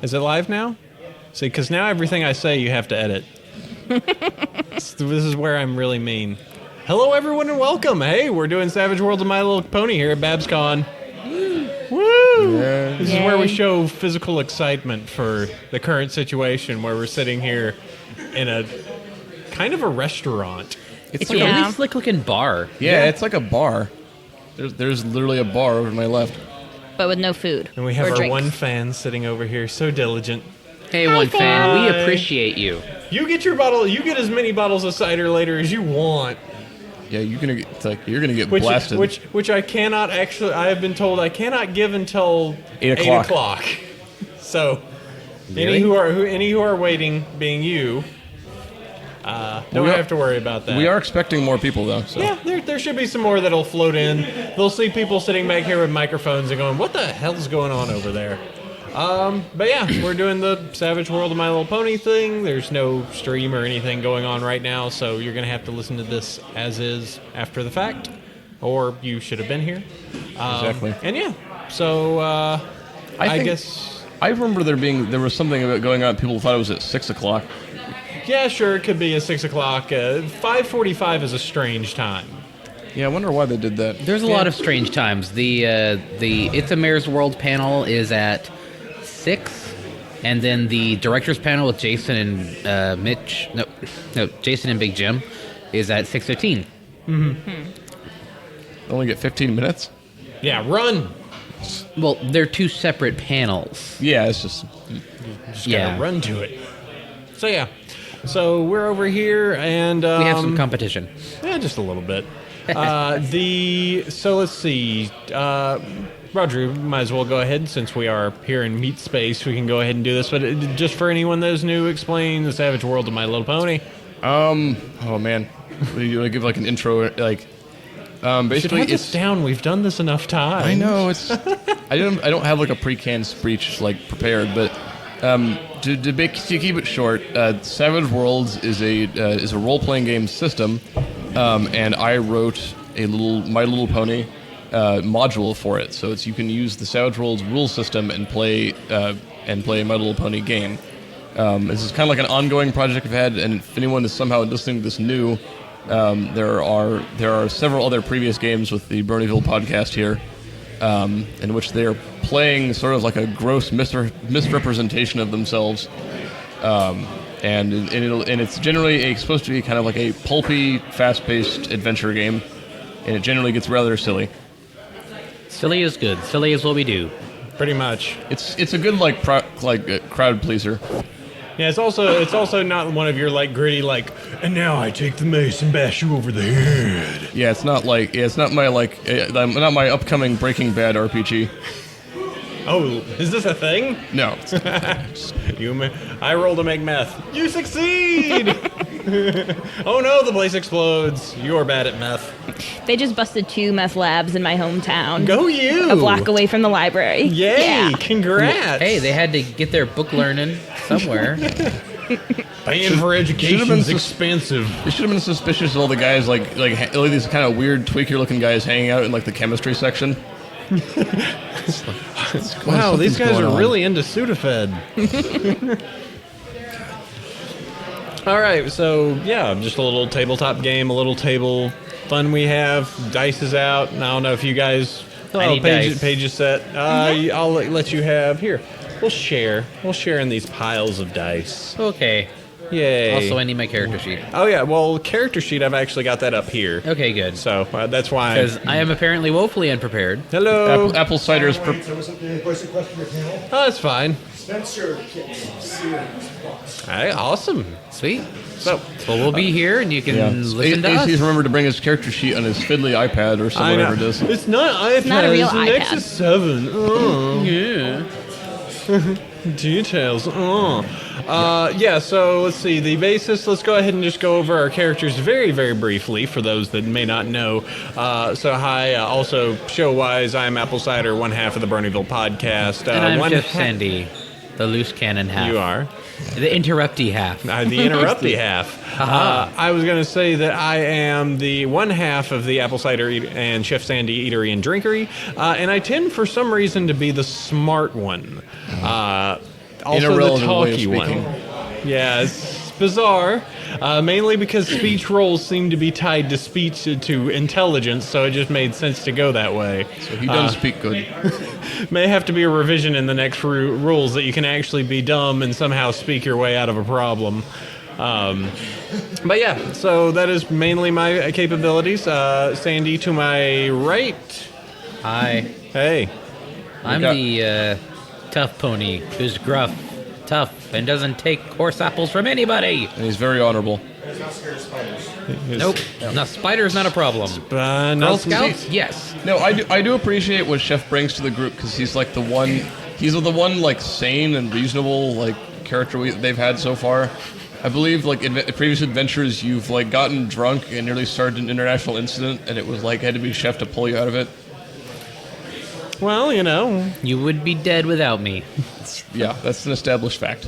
Is it live now? See, because now everything I say you have to edit. This is where I'm really mean. Hello, everyone, and welcome. Hey, we're doing Savage World of My Little Pony here at BABScon. Woo! Yeah. This is where we show physical excitement for the current situation where we're sitting here in a kind of a restaurant. It's like a really slick-looking bar. Yeah, it's like a bar. There's literally a bar over to my left. But with no food. And we have or our drinks. one fan sitting over here, so diligent. Hey, one fan, we appreciate you. You get your bottle. You get as many bottles of cider later as you want. Yeah, you're gonna get blasted. Which I cannot actually. I have been told I cannot give until 8 o'clock. So, Really? any who are waiting, being you, don't have to worry about that. We are expecting more people though. So. Yeah, there should be some more that'll float in. They'll see people sitting back here with microphones and going, "What the hell's going on over there?" But yeah, we're doing the Savage World of My Little Pony thing. There's no stream or anything going on right now, so you're going to have to listen to this as is after the fact, or you should have been here. Exactly. And yeah, so I guess... I remember there was something about going on. People thought it was at 6 o'clock. Yeah, sure, it could be at 6 o'clock. 5:45 is a strange time. Yeah, I wonder why they did that. There's a lot of strange times. The It's a Mayor's World panel is at 6, and then the director's panel with Jason and Jason and Big Jim is at 6:15. Only get 15 minutes. Yeah, run. Well, they're two separate panels. Yeah, it's just Gotta run to it. So yeah, so we're over here and we have some competition. Yeah, just a little bit. So let's see. Roger, we might as well go ahead since we are here in meat space. We can go ahead and do this. But just for anyone that is new, explain the Savage World of My Little Pony. Oh man, what do you want to give like an intro? Like, basically, it's down. We've done this enough times. I know it's. I don't have like a pre-canned speech like prepared, but to keep it short, Savage Worlds is a role-playing game system, and I wrote My Little Pony module for it. So you can use the Savage Worlds rule system and play My Little Pony game. This is kind of like an ongoing project I've had, and if anyone is somehow listening to this new, there are several other previous games with the Bronyville podcast here, in which they are playing sort of like a gross misrepresentation of themselves, and it's generally supposed to be kind of like a pulpy, fast-paced adventure game, and it generally gets rather silly. Silly is good. Silly is what we do. Pretty much. It's a good crowd pleaser. Yeah, it's also not one of your like gritty like. And now I take the mace and bash you over the head. Yeah, it's not my upcoming Breaking Bad RPG. Oh, is this a thing? No. I roll to make meth. You succeed! Oh no, the place explodes. You're bad at meth. They just busted 2 meth labs in my hometown. Go you! A block away from the library. Yay! Yeah. Congrats! Hey, they had to get their book learning somewhere. Paying for education is expensive. They should have been suspicious of all the guys like these kind of weird, tweaky-looking guys hanging out in like the chemistry section. Wow, these guys are really into Sudafed. All right, so yeah, just a little tabletop game, a little table fun we have. Dice is out. I don't know if you guys. Paige is set. I'll let you have here. We'll share in these piles of dice. Okay. Yay. Also, I need my character sheet. Oh yeah, well, character sheet, I've actually got that up here. Okay, good. So that's why. Because I am apparently woefully unprepared. Hello. Apple cider is. Oh, that's fine. Spencer All right, awesome. Sweet. So, well, we'll be here, and you can listen to us. He's remembered to bring his character sheet on his fiddly iPad or something, whatever it is. It's not iPad. It's not a real it's an iPad. Nexus 7. Oh. Yeah. Details. Oh. Yeah, so let's see. The basis, let's go ahead and just go over our characters very, very briefly for those that may not know. So, hi. Also, show-wise, I'm Apple Cider, one half of the Bronyville podcast. And I'm Jeff Sandy, the loose cannon half. You are. The interrupty half. The interrupty half. I was going to say that I am the one half of the Apple Cider and Chef Sandy Eatery and Drinkery, and I tend for some reason to be the smart one. Also the irrelevant way of talky speaking. one. Yeah, it's bizarre. Mainly because speech roles seem to be tied to speech to intelligence, so it just made sense to go that way. So he does speak good. May have to be a revision in the next rules that you can actually be dumb and somehow speak your way out of a problem. But yeah, so that is mainly my capabilities. Sandy to my right. Hi. Hey. I'm the tough pony who's gruff, tough, and doesn't take horse apples from anybody. And he's very honorable. Nope. No, spider's not a problem. Girl Scouts? Yes. No, I do appreciate what Chef brings to the group because he's like the one. He's the one like sane and reasonable like character they've had so far. I believe like in previous adventures you've like gotten drunk and nearly started an international incident, and it was like had to be Chef to pull you out of it. Well, you know. You would be dead without me. Yeah, that's an established fact.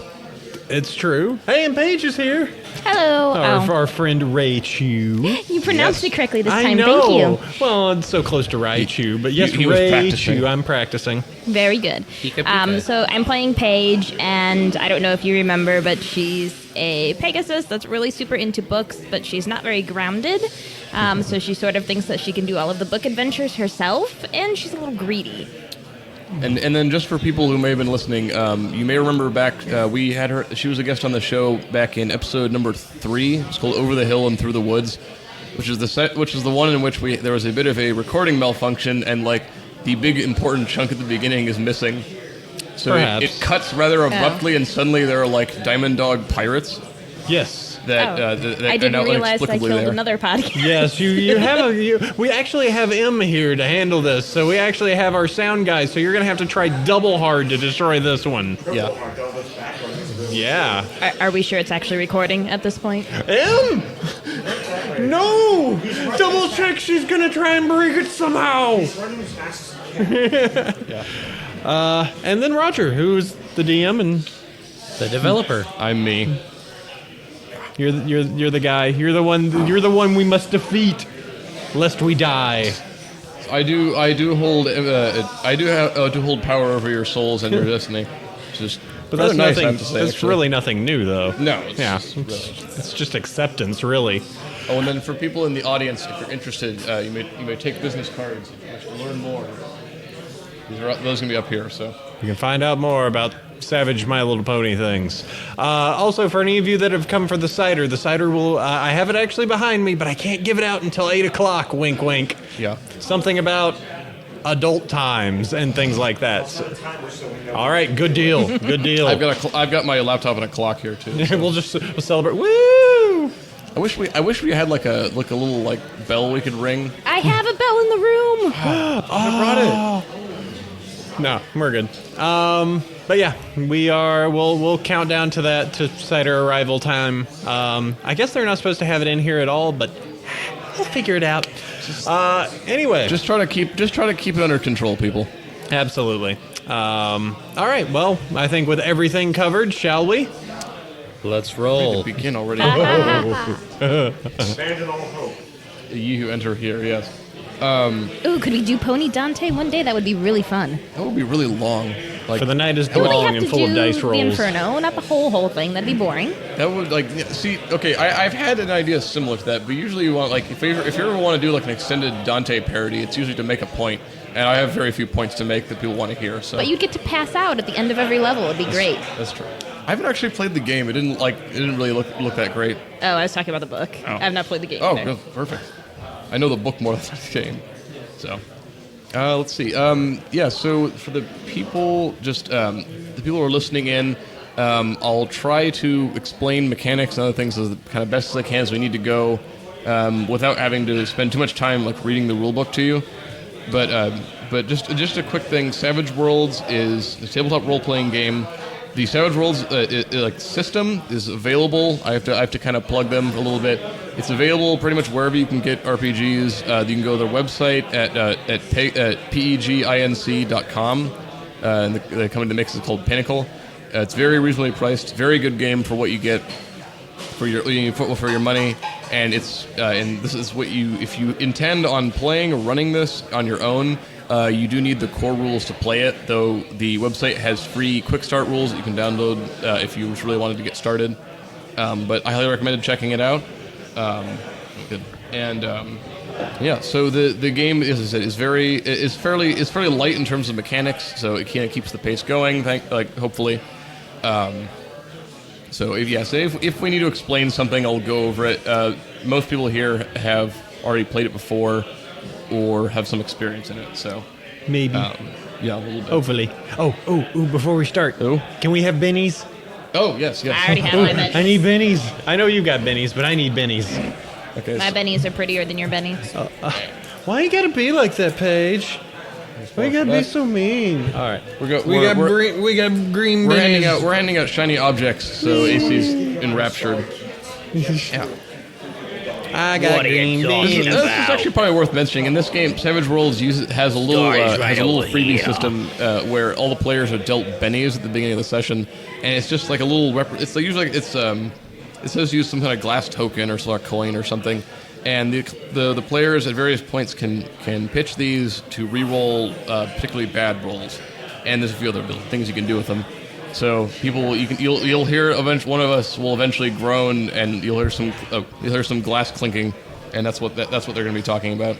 It's true. Hey, and Paige is here. Hello. Our friend Raichu. You pronounced it correctly this I time. know. Thank you. Well, it's so close to Raichu, but yes, he was practicing. Raichu. I'm practicing. Very good. Pika pika. So I'm playing Paige, and I don't know if you remember, but she's a Pegasus that's really super into books, but she's not very grounded. So she sort of thinks that she can do all of the book adventures herself, and she's a little greedy. And then just for people who may have been listening, you may remember back we had her. She was a guest on the show back in episode number 3. It's called Over the Hill and Through the Woods, which is the one in which there was a bit of a recording malfunction, and like the big important chunk at the beginning is missing. So it cuts rather abruptly, and suddenly there are like Diamond Dog pirates. Yes. That I are didn't now realize I inexplicably killed there. another podcast. Yes, we actually have M here to handle this, so we actually have our sound guys, so you're going to have to try double hard to destroy this one. Yeah. Yeah. Are we sure it's actually recording at this point? M? No! Double check, she's going to try and break it somehow. And then Roger, who's the DM and The developer. I'm me. you're the guy. You're the one we must defeat, lest we die. I do hold hold power over your souls and your destiny. Just But that's nice, nothing. I have to say, That's actually. really nothing new, though. No, It's just acceptance, really. Oh, and then for people in the audience, if you're interested, you may take business cards if you wish to learn more. Those are gonna be up here. So You can find out more about Savage My Little Pony things. Also, for any of you that have come for the cider will. I have it actually behind me, but I can't give it out until 8 o'clock. Wink, wink. yeah. Something about adult times and things like that. All right, good deal. Good deal. I've got my laptop and a clock here too. So. we'll celebrate. Woo! I wish we had like a little like bell we could ring. I have a bell in the room. I brought it. No, we're good. But yeah, we'll count down to that to cider arrival time. I guess they're not supposed to have it in here at all, but we'll figure it out. Anyway, Just try to keep it under control, people. absolutely. All right. Well, I think with everything covered, shall we? Let's roll. Begin already. Stand in all hope. Ye who enter here, yes. Ooh, could we do Pony Dante one day? That would be really fun. That would be really long. Like For the night is Would we long have and to full of do dice the rolls. Inferno, not the whole thing. That'd be boring. that would like see. Okay, I've had an idea similar to that, but usually you want like if you ever want to do like an extended Dante parody, it's usually to make a point, and I have very few points to make that people want to hear. So But you'd get to pass out at the end of every level. It'd be great. that's true. I haven't actually played the game. It didn't really look that great. Oh, I was talking about the book. Oh. I've not played the game. Oh, either. good, perfect. I know the book more than the game. So, let's see. Yeah, so for the people, the people who are listening in, I'll try to explain mechanics and other things as kind of best as I can as we need to go, without having to spend too much time like reading the rule book to you. But just a quick thing. Savage Worlds is a tabletop role-playing game. The Savage Worlds system is available. I have to kind of plug them a little bit. It's available pretty much wherever you can get RPGs. You can go to their website at peginc.com. And the company that makes it is called Pinnacle. It's very reasonably priced. Very good game for what you get for your money. And this is what if you intend on playing or running this on your own, You do need the core rules to play it, though the website has free quick start rules that you can download if you really wanted to get started. But I highly recommend checking it out. Good. And so the game is fairly light in terms of mechanics, so it kind of keeps the pace going. Hopefully. So if we need to explain something, I'll go over it. Most people here have already played it before, or have some experience in it. So Maybe. a little bit. Hopefully. Oh, before we start, can we have bennies? Oh yes. I already have my bennies. I need bennies. I know you got bennies, but I need bennies. Okay. My bennies are prettier than your bennies. Why you gotta be like that, Paige? Why you gotta be so mean? All right, we got green bennies. We're handing out shiny objects, so AC's enraptured. Yeah. I got green bennies. This is actually probably worth mentioning. In this game, Savage Worlds has a little freebie system where all the players are dealt bennies at the beginning of the session, and it's just like a little. It says use some kind of glass token or sort of coin or something, and the players at various points can pitch these to re-roll particularly bad rolls, and there's a few other things you can do with them. So you'll hear one of us will eventually groan, and you'll hear some glass clinking, and that's what they're going to be talking about.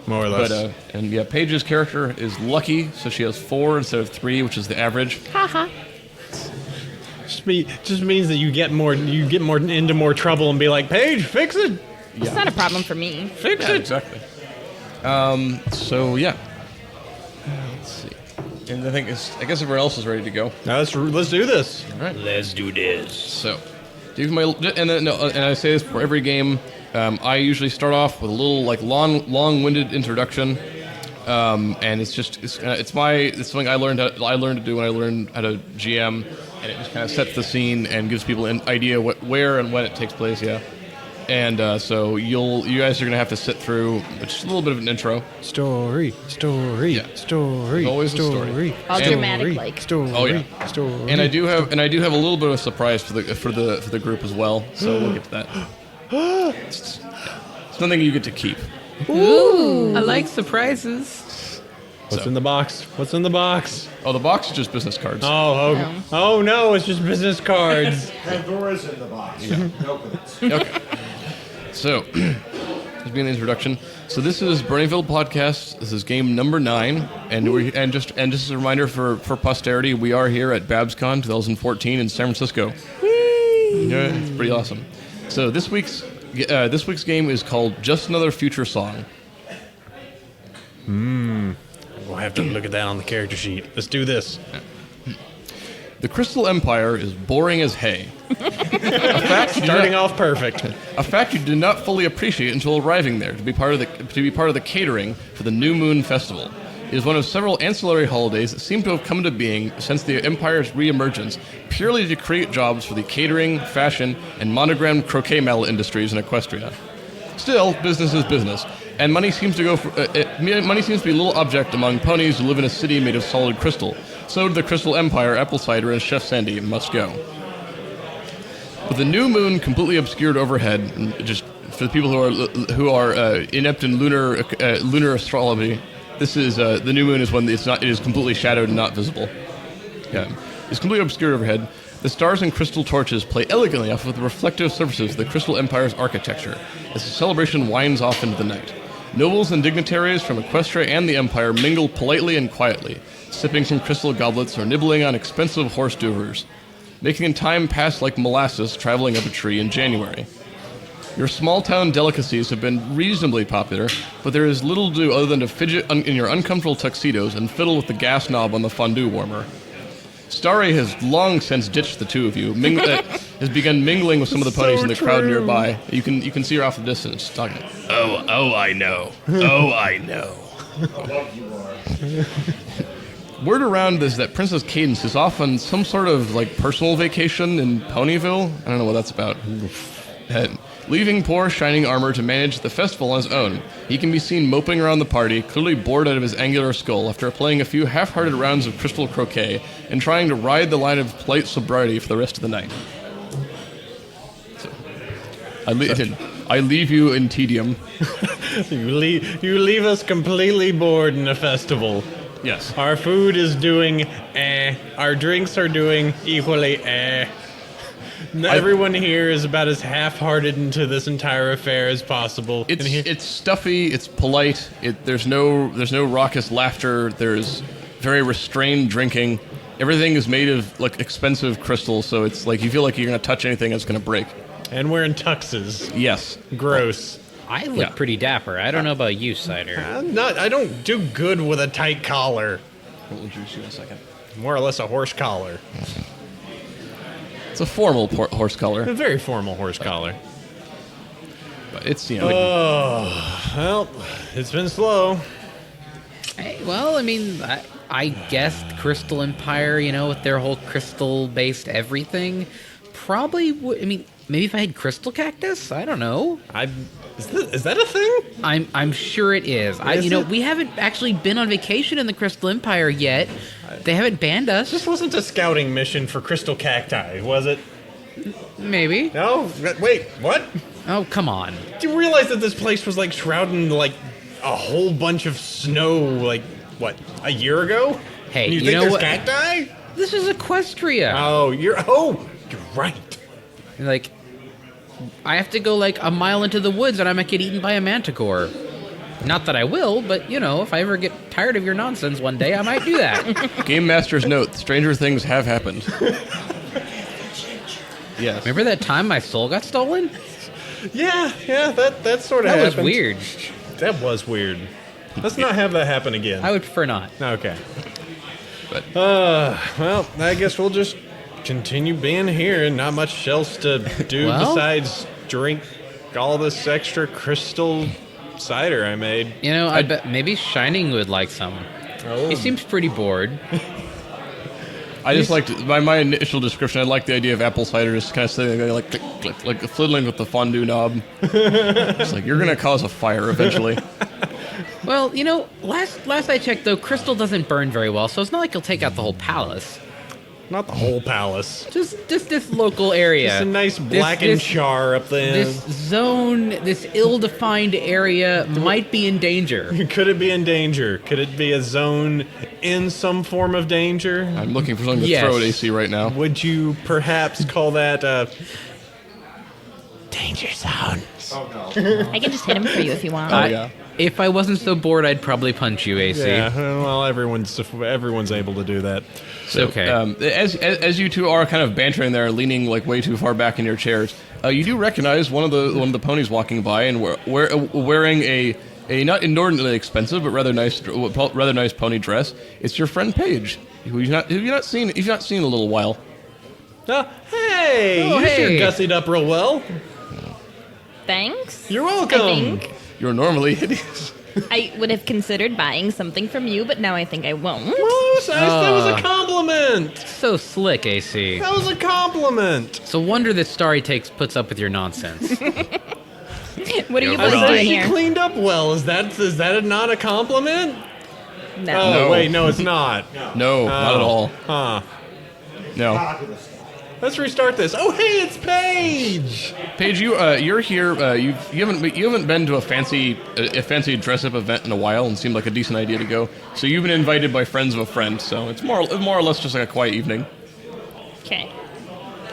More or less. But Paige's character is lucky, so she has 4 instead of 3, which is the average. Haha. Just means that you get more into more trouble and be like, Paige, fix it. It's not a problem for me. Fix it. Exactly. Let's see. And I guess everyone else is ready to go. Now let's do this. All right. Let's do this. So, and I say this for every game. I usually start off with a little long-winded introduction, and it's something I learned to do when I learned how to GM, and it just kind of sets the scene and gives people an idea where and when it takes place. Yeah. And so you guys are gonna have to sit through just a little bit of an intro. Story. Always a story. All dramatic, like. Story. Oh yeah. Story. And I do have a little bit of a surprise for the group as well. So we'll get to that. It's something you get to keep. Ooh, I like surprises. What's in the box? Oh, the box is just business cards. Oh no, it's just business cards. Pandora's in the box. Yeah. Open it. Okay. So, this being the introduction. So this is Bronyville podcast. This is game number 9, and just as a reminder for posterity, we are here at BABScon 2014 in San Francisco. Whee! Yeah, it's pretty awesome. So this week's game is called Just Another Future Song. We'll have to look at that on the character sheet. Let's do this. The Crystal Empire is boring as hay. Starting off perfect. A fact you did not fully appreciate until arriving there to be part of the catering for the New Moon Festival. It is one of several ancillary holidays that seem to have come into being since the Empire's re-emergence, purely to create jobs for the catering, fashion, and monogrammed croquet mallet industries in Equestria. Still, business is business, and money seems to be a little object among ponies who live in a city made of solid crystal. So to the Crystal Empire, apple cider and Chef Sandy must go. With the new moon completely obscured overhead, and just for the people who are inept in lunar astrology, this is the new moon is when it is completely shadowed and not visible. Yeah, it's completely obscured overhead. The stars and crystal torches play elegantly off of the reflective surfaces of the Crystal Empire's architecture as the celebration winds off into the night. Nobles and dignitaries from Equestria and the Empire mingle politely and quietly, sipping from crystal goblets or nibbling on expensive horse duvers, making time pass like molasses traveling up a tree in January. Your small-town delicacies have been reasonably popular, but there is little to do other than to fidget in your uncomfortable tuxedos and fiddle with the gas knob on the fondue warmer. Starry has long since ditched the two of you, has begun mingling with some of the ponies in the crowd nearby. You can see her off the distance talking. Oh, I know. Oh, I know. Word around is that Princess Cadence is off on some sort of personal vacation in Ponyville. I don't know what that's about. Leaving poor Shining Armor to manage the festival on his own, he can be seen moping around the party, clearly bored out of his angular skull after playing a few half-hearted rounds of crystal croquet and trying to ride the line of polite sobriety for the rest of the night. So, I leave you in tedium. You leave us completely bored in a festival. Yes. Our food is doing Our drinks are doing equally Everyone here is about as half-hearted into this entire affair as possible. It's stuffy. It's polite. There's no raucous laughter. There's very restrained drinking. Everything is made of like expensive crystal, so it's like you feel like you're gonna touch anything that's gonna break. And we're in tuxes. Yes. Gross. I look pretty dapper. I don't know about you, Cider. I don't do good with a tight collar. We'll introduce you in a second. More or less a horse collar. It's a formal horse collar. A very formal horse collar. But it's, Well, it's been slow. Hey, well, I mean, I guessed Crystal Empire, with their whole crystal-based everything, probably would. I mean, maybe if I had crystal cactus, I don't know. Is that a thing? I'm sure it is. We haven't actually been on vacation in the Crystal Empire yet. They haven't banned us. This wasn't a scouting mission for crystal cacti, was it? Maybe. No? Wait, what? Oh, come on. Do you realize that this place was like shrouded in like a whole bunch of snow, like, what, a year ago? Hey, and you you think know there's what? cacti? This is Equestria. You're right. Like, I have to go like a mile into the woods and I might get eaten by a manticore. Not that I will, but if I ever get tired of your nonsense one day, I might do that. Game Master's note: stranger things have happened. Yes. Remember that time my soul got stolen? Yeah, that sort of That happened. was weird. That was weird. Let's not have that happen again. I would prefer not. Okay. But Well, I guess we'll just continue being here and not much else to do Well? besides drink all this extra crystal cider I made. I bet maybe Shining would like some. Oh. He seems pretty bored. I just liked, by my initial description, I like the idea of apple cider just kind of sitting there like click, click, like fiddling with the fondue knob. It's like, you're going to cause a fire eventually. Well, last I checked though, crystal doesn't burn very well, so it's not like he'll take out the whole palace. Not the whole palace. Just this local area. Just a nice blackened char up there. This zone, this ill-defined area might be in danger. Could it be in danger? Could it be a zone in some form of danger? I'm looking for something to Yes. throw at AC right now. Would you perhaps call that a danger zone? Oh no. I can just hit him for you if you want. Oh, yeah. If I wasn't so bored, I'd probably punch you, AC. Yeah, well, everyone's able to do that. So, Okay. As you two are kind of bantering there, leaning like way too far back in your chairs, you do recognize one of the ponies walking by and wearing a not inordinately expensive but rather nice pony dress. It's your friend Paige, who you've not seen in a little while. Hey, Oh, you sure hey. gussied up real well. Thanks. You're welcome. I think You're normally hideous. I would have considered buying something from you, but now I think I won't. Well, that was a compliment. So slick, AC. That was a compliment. It's a wonder that Starry puts up with your nonsense. What are you You're boys right. doing She here? cleaned up well. Is that not a compliment? No. Oh, No. wait, no, it's not. No, not at all. Huh. No. Fabulous. Let's restart this. Oh, hey, it's Paige. Paige, you're here. You haven't been to a fancy dress up event in a while, and seemed like a decent idea to go. So you've been invited by friends of a friend. So it's more or less just like a quiet evening. Okay.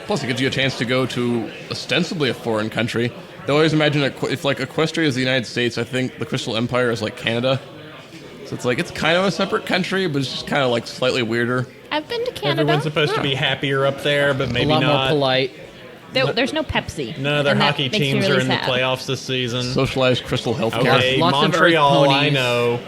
Plus, it gives you a chance to go to ostensibly a foreign country. They always imagine if like Equestria is the United States, I think the Crystal Empire is like Canada. So it's kind of a separate country, but it's just kind of like slightly weirder. I've been to Canada. Everyone's supposed to be happier up there, but a maybe lot more not. polite. There's no Pepsi. None of their and that hockey makes me teams really are in the sad. playoffs this season. Socialized crystal healthcare. Okay, Lots of Earth Montreal, I ponies. know.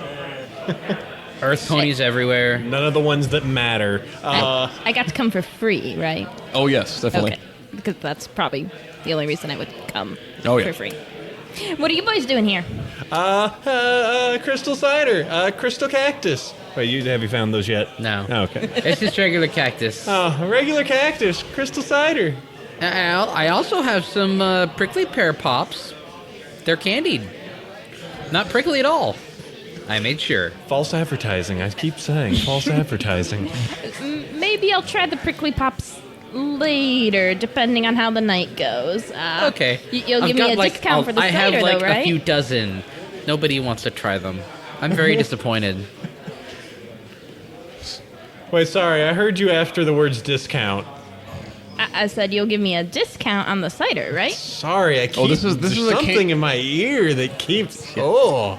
Earth ponies everywhere. None of the ones that matter. I got to come for free, right? Oh yes, definitely. Okay. Because that's probably the only reason I would come Oh, yeah. for free. What are you boys doing here? Crystal cider, crystal cactus. Wait, have you found those yet? No. Oh, okay. It's just regular cactus. A regular cactus, crystal cider. I also have some prickly pear pops. They're candied. Not prickly at all. I made sure. False advertising. I keep saying false advertising. Maybe I'll try the prickly pops later, depending on how the night goes. Okay. You'll I've give me got, a discount for the I cider, have like though, right? a few dozen. nobody wants to try them. I'm very disappointed. Wait, sorry, I heard you after the words discount. I said you'll give me a discount on the cider, right? Sorry, I keep this is there's a something in my ear that keeps. Oh.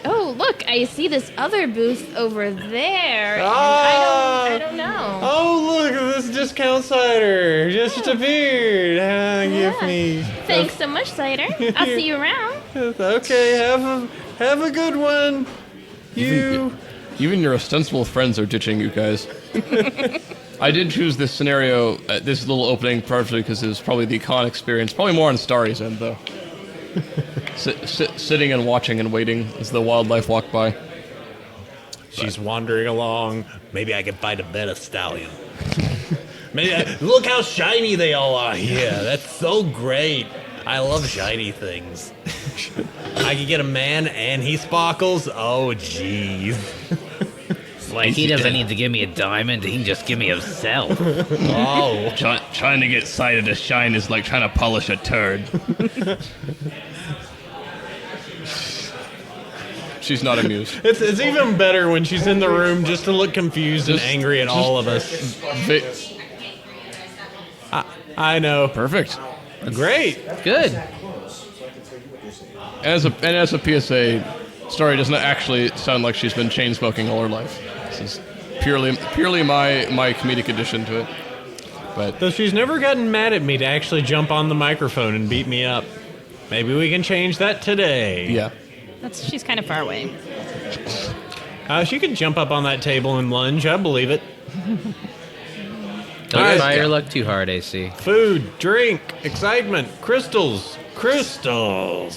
Oh, look, I see this other booth over there. And Ah! I don't know. Oh, look, this discount cider just appeared. Give me. Thanks so much, cider. I'll see you around. Okay, have a good one. Even your ostensible friends are ditching you guys. I did choose this scenario, this little opening, partially because it was probably the con experience. Probably more on Starry's end, though. Sitting and watching and waiting as the wildlife walk by. She's wandering along. Maybe I can find a better stallion. Look how shiny they all are here. That's so great. I love shiny things. I can get a man and he sparkles. Oh, jeez. Like, he doesn't need to give me a diamond, he can just give me himself. Oh. Trying to get cider to shine is like trying to polish a turd. She's not amused. It's even better when she's in the room just to look confused and angry at all of us. I know. Perfect. Great. Good. As a PSA, Starry does not actually sound like she's been chain smoking all her life. This is purely my comedic addition to it. But Though she's never gotten mad at me to actually jump on the microphone and beat me up. Maybe we can change that today. yeah, She's kind of far away. She could jump up on that table and lunge. I believe it. Don't Alright. try your luck too hard, AC. Food, drink, excitement, crystals. Crystal,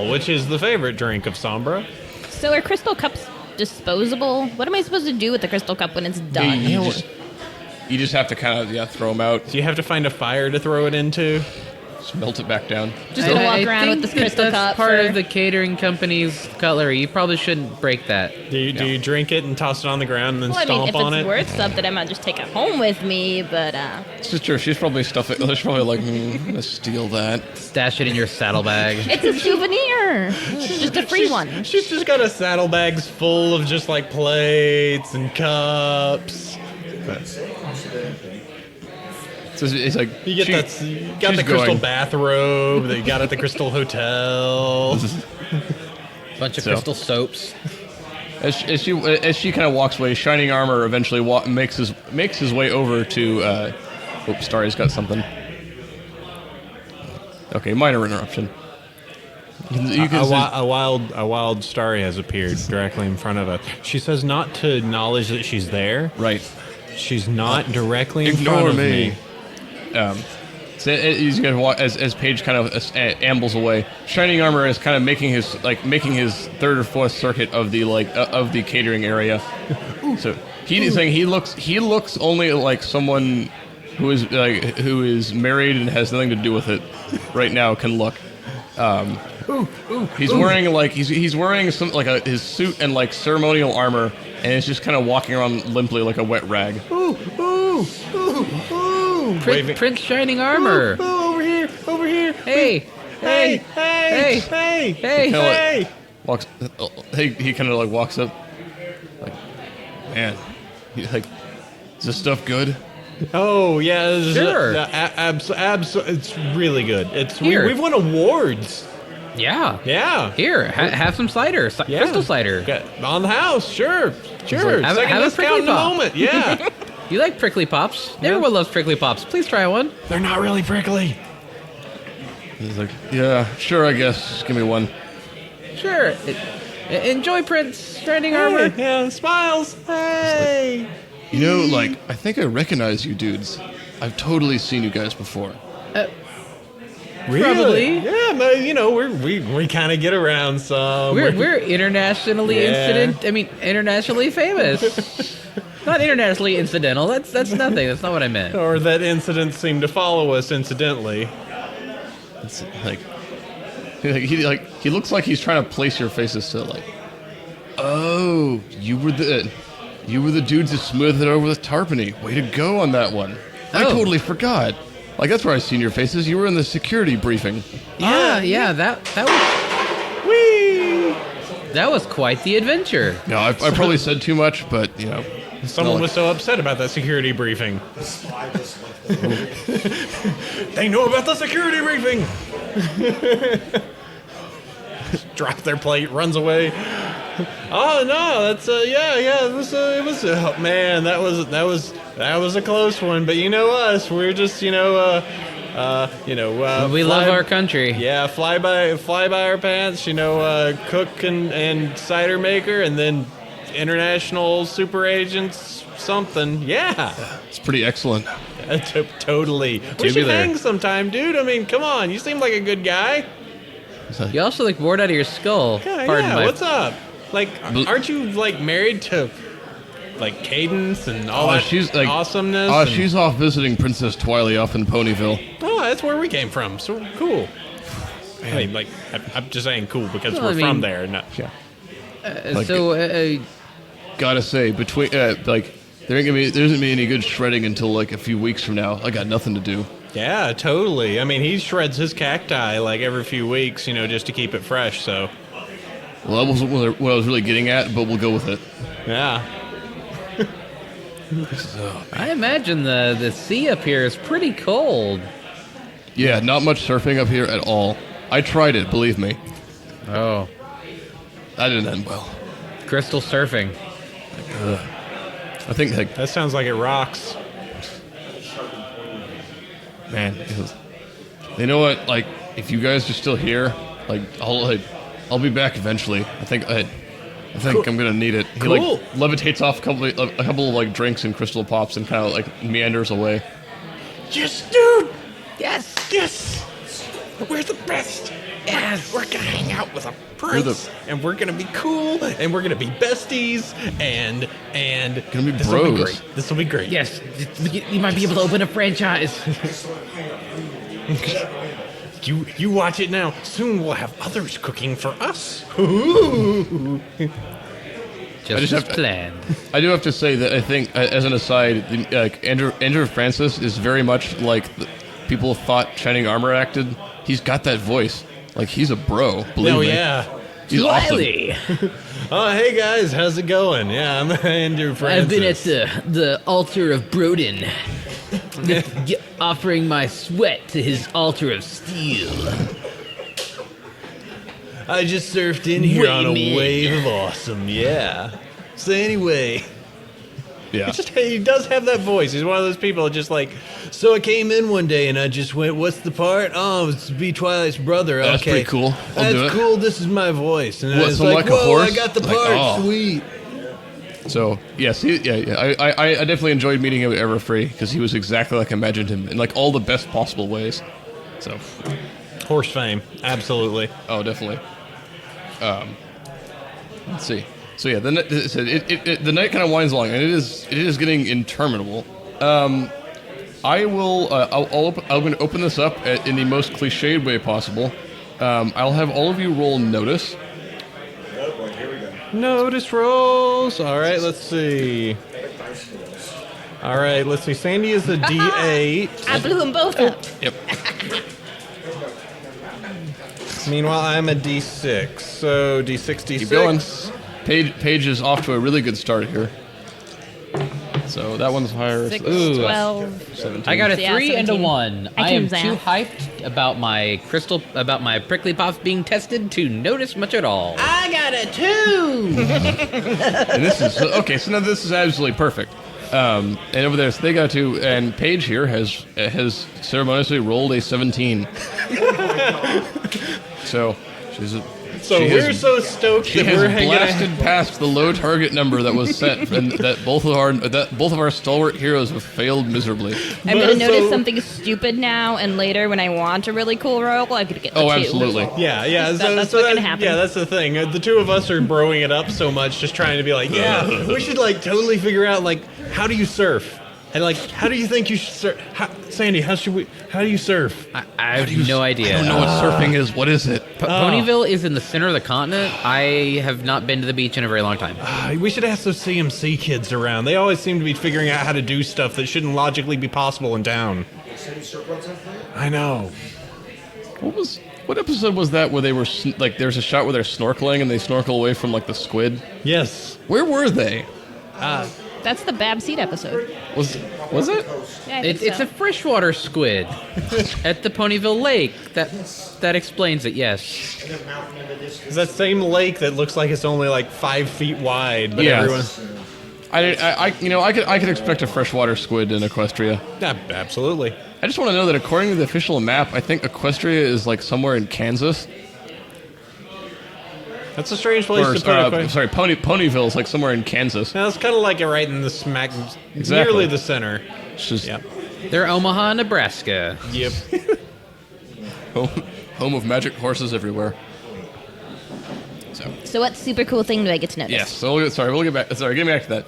which is the favorite drink of Sombra. So are crystal cups disposable? What am I supposed to do with the crystal cup when it's done? you just have to kind of throw them out, Do you have to find a fire to throw it into? just melt it back down. Just gonna walk around with this crystal that's cup. part of the catering company's cutlery. You probably shouldn't break that. Do you drink it and toss it on the ground and then Well, I mean, stomp if on it's it? worth something, I might just take it home with me. But It's just true. She's probably stuffing. She's probably like, I'm gonna steal that. Stash it in your saddlebag. it's a souvenir. It's just a free one. She's just got a saddlebags full of just like plates and cups. So it's like You get you got she's the crystal going. bathrobe that you got at the Crystal Hotel. Bunch of So. crystal soaps. As she kind of walks away, Shining Armor eventually makes his way over to. Starry's got something. Okay, minor interruption. You can A wild starry has appeared directly in front of us. She says not to acknowledge that she's there. right. She's not directly in Ignore front of me. me. So he's gonna walk as Paige kind of ambles away. Shining Armor is kind of making his third or fourth circuit of the catering area. So he's saying he looks only like someone who is married and has nothing to do with it right now can look. He's wearing he's wearing some his suit and like ceremonial armor, and is just kind of walking around limply like a wet rag. Waving. Prince Shining Armor. Over here. Hey. Hey. Hey. Hey. Walks. He kind of like walks up. Like, man, is this stuff good? Oh yeah. This is- Sure. It's really good. Here. We've won awards. Yeah. Yeah. Here, have some cider. Yeah. Crystal cider. On the house. Sure. like, Second have a discount prickly in a pop. moment. Yeah. You like prickly pops? Everyone loves prickly pops. Please try one. They're not really prickly. He's like, yeah, sure, I guess. Just give me one. Sure. Enjoy Prince Shining Armor. Yeah. Smiles. Hey. You know, I think I recognize you dudes. I've totally seen you guys before. Really? Probably. Yeah, but we kind of get around some. We're internationally internationally famous. Not internationally incidental. That's nothing. That's not what I meant. Or that incidents seem to follow us incidentally. It's he looks like he's trying to place your faces to oh, you were the dudes that smoothed it over with Tarpany. Way to go on that one. I Oh. totally forgot. Like, that's where I seen your faces. You were in the security briefing. Yeah, that was Whee! that was quite the adventure. No, I probably said too much, but, you know. Someone was so upset about that security briefing. They know about the security briefing. Drop their plate, runs away. Oh no, that's it was oh, man, that was a close one. But you know us, we're just we love our country. Yeah, fly by our pants. Cook and cider maker, and then international super agents something. Yeah, It's pretty excellent. totally. We should hang sometime, dude. I mean, come on, you seem like a good guy. You also look bored out of your skull. Yeah, what's up? Like, aren't you like married to like Cadence and all that she's like awesomeness? Oh, she's off visiting Princess Twiley off in Ponyville. Oh, that's where we came from. So cool. I mean, like, I'm just saying cool because Well, we're I mean- from there. Not, Yeah. Gotta say, between like there isn't gonna be any good shredding until like a few weeks from now. I got nothing to do. yeah, totally. I mean, he shreds his cacti like every few weeks, just to keep it fresh. So, Well, that wasn't what I was really getting at, but we'll go with it. yeah. I imagine the sea up here is pretty cold. Yeah, not much surfing up here at all. I tried it, believe me. Oh, That didn't end well. crystal surfing. I think like That sounds like it rocks. man, you know what? Like, if you guys are still here, like I'll be back eventually. I think I'm gonna need it. He Cool. like levitates off a couple of like drinks and crystal pops and kind of like meanders away. Yes, dude. Yes. Yes. We're the best. Yes. We're gonna hang out with a prince, and we're gonna be cool, and we're gonna be besties, and Gonna be this will be bros. great. This will be great. Yes. You might be able to open a franchise. You watch it now. Soon we'll have others cooking for us. Ooh. Just just as have to- planned. I do have to say that I think, as an aside, Andrew Francis is very much like the people thought Shining Armor acted. He's got that voice. Like, he's a bro, believe Oh me. yeah. He's awesome. Wiley. Oh hey guys, how's it going? Yeah, I'm Andrew Francis. I've been at the altar of Brodin, offering my sweat to his altar of steel. I just surfed in here on a Wayman. wave of awesome. Yeah. So anyway. Yeah. It's just, he does have that voice. He's one of those people just like, so I came in one day and I just went, what's the part? Oh, it's to be Twilight's brother. That's okay. pretty cool. I'll do That's it. cool. This is my voice. And I What, was so like, like a whoa, horse? I got the Like, part. oh. Sweet. So, yes, I definitely enjoyed meeting him at Everfree because he was exactly like I imagined him in like all the best possible ways. So, Horse fame. Absolutely. oh, definitely. Let's see. So yeah, the night kind of winds along, and it is getting interminable. I will. I'm going to open this up in the most cliched way possible. I'll have all of you roll notice. Oh boy, here we go. Notice rolls. All right, let's see. All right, let's see. Sandy is a D8. I blew them both up. Yep. Meanwhile, I'm a D6. So D6, D6. Keep going. Paige is off to a really good start here. So that one's higher. 6, Ooh. 12. 17. I got a Yeah, 3 and a 17. 1. I I can am too zap. hyped about my prickly pops being tested to notice much at all. I got a 2. And this is okay. So now this is absolutely perfect. And over there, so they got to, and Paige here has ceremoniously rolled a 17. So she's a. So she we're has- so stoked She that has we're hanging blasted past the low target number that was set, and that both of our stalwart heroes have failed miserably. I'm gonna But notice so- something stupid now, and later when I want a really cool roll, I'm gonna get the Oh, 2. absolutely. Yeah, That's what's gonna happen. Yeah, that's the thing. The two of us are broing it up so much, just trying to be like, yeah, we should like totally figure out like how do you surf, and like how do you think you should surf? Sandy, how do you surf? I have no idea. I don't know what surfing is. What is it? Bronyville is in the center of the continent. I have not been to the beach in a very long time. We should ask those CMC kids around. They always seem to be figuring out how to do stuff that shouldn't logically be possible in town. the same sequence, I think. I know. What episode was that where they were like? There's a shot where they're snorkeling and they snorkel away from like the squid. Yes. Where were they? That's the Babseed episode. Was it? Yeah, I think It's so. a freshwater squid at the Ponyville Lake. That explains it. Yes. And a mountain in the distance. It's that same lake that looks like it's only like 5 feet wide, but Yeah. everyone. I could expect a freshwater squid in Equestria. Yeah, absolutely. I just want to know that according to the official map, I think Equestria is like somewhere in Kansas. That's a strange place to put it. Sorry, Ponyville is like somewhere in Kansas. Now, it's kind of like right in the smack, Exactly. nearly the center. It's just Yep. They're Omaha, Nebraska. Yep. home of magic horses everywhere. So what super cool thing do I get to notice? Yes. So we'll get back. Sorry, getting back to that.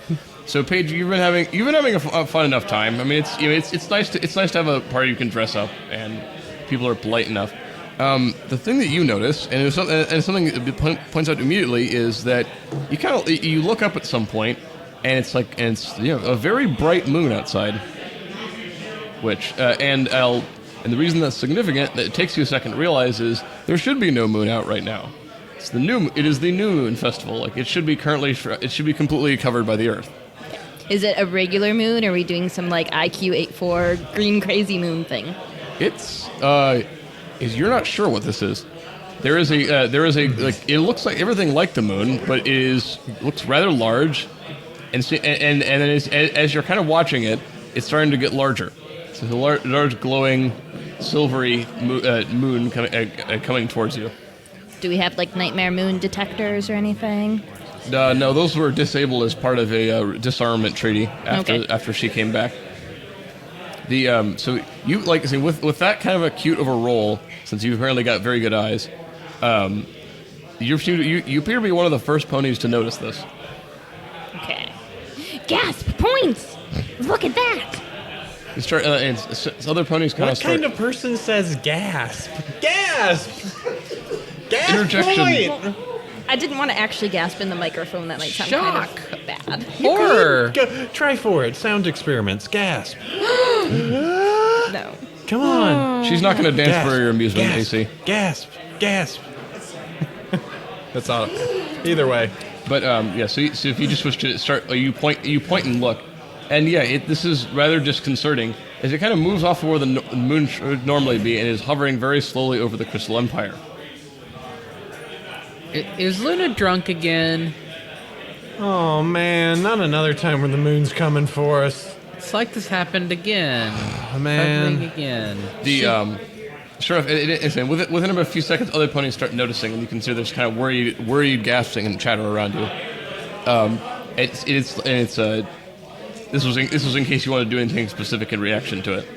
So Paige, you've been having a fun enough time. I mean, it's nice to have a party you can dress up and people are polite enough. The thing that you notice, and something that points out immediately, is that you look up at some point, and it's a very bright moon outside. Which and the reason that's significant, that it takes you a second to realize, is there should be no moon out right now. It is the new moon festival. Like it should be completely covered by the Earth. Is it a regular moon, or are we doing some like IQ 84 green crazy moon thing? You're not sure what this is. There is a like it looks like everything like the moon, but looks rather large, and then as you're kind of watching it, it's starting to get larger. So the large glowing silvery moon coming towards you. Do we have like nightmare moon detectors or anything? No, those were disabled as part of a disarmament treaty after she came back. So you like see with that kind of a cute of a role, since you've apparently got very good eyes, you appear to be one of the first ponies to notice this. Okay. Gasp! Points! Look at that! You start, and other ponies kind of What start. kind of person says gasp? Gasp! Gasp Interjection. point! I didn't want to actually gasp in the microphone. That might sound kind of bad. Horror. Go, try for it. Sound experiments. Gasp. No. Come on. She's not going to dance Gasp. for your amusement, Gasp. AC. Gasp. Gasp. That's all. Either way. But so if you just wish to start, you point and look, and this is rather disconcerting as it kind of moves off of where the moon should normally be and is hovering very slowly over the Crystal Empire. Is Luna drunk again? Oh, man. Not another time when the moon's coming for us. It's like this happened again. Oh, man. Happening again. Sure enough, within about a few seconds, other ponies start noticing, and you can see there's kind of worried gasping and chatter around you. This was in case you want to do anything specific in reaction to it.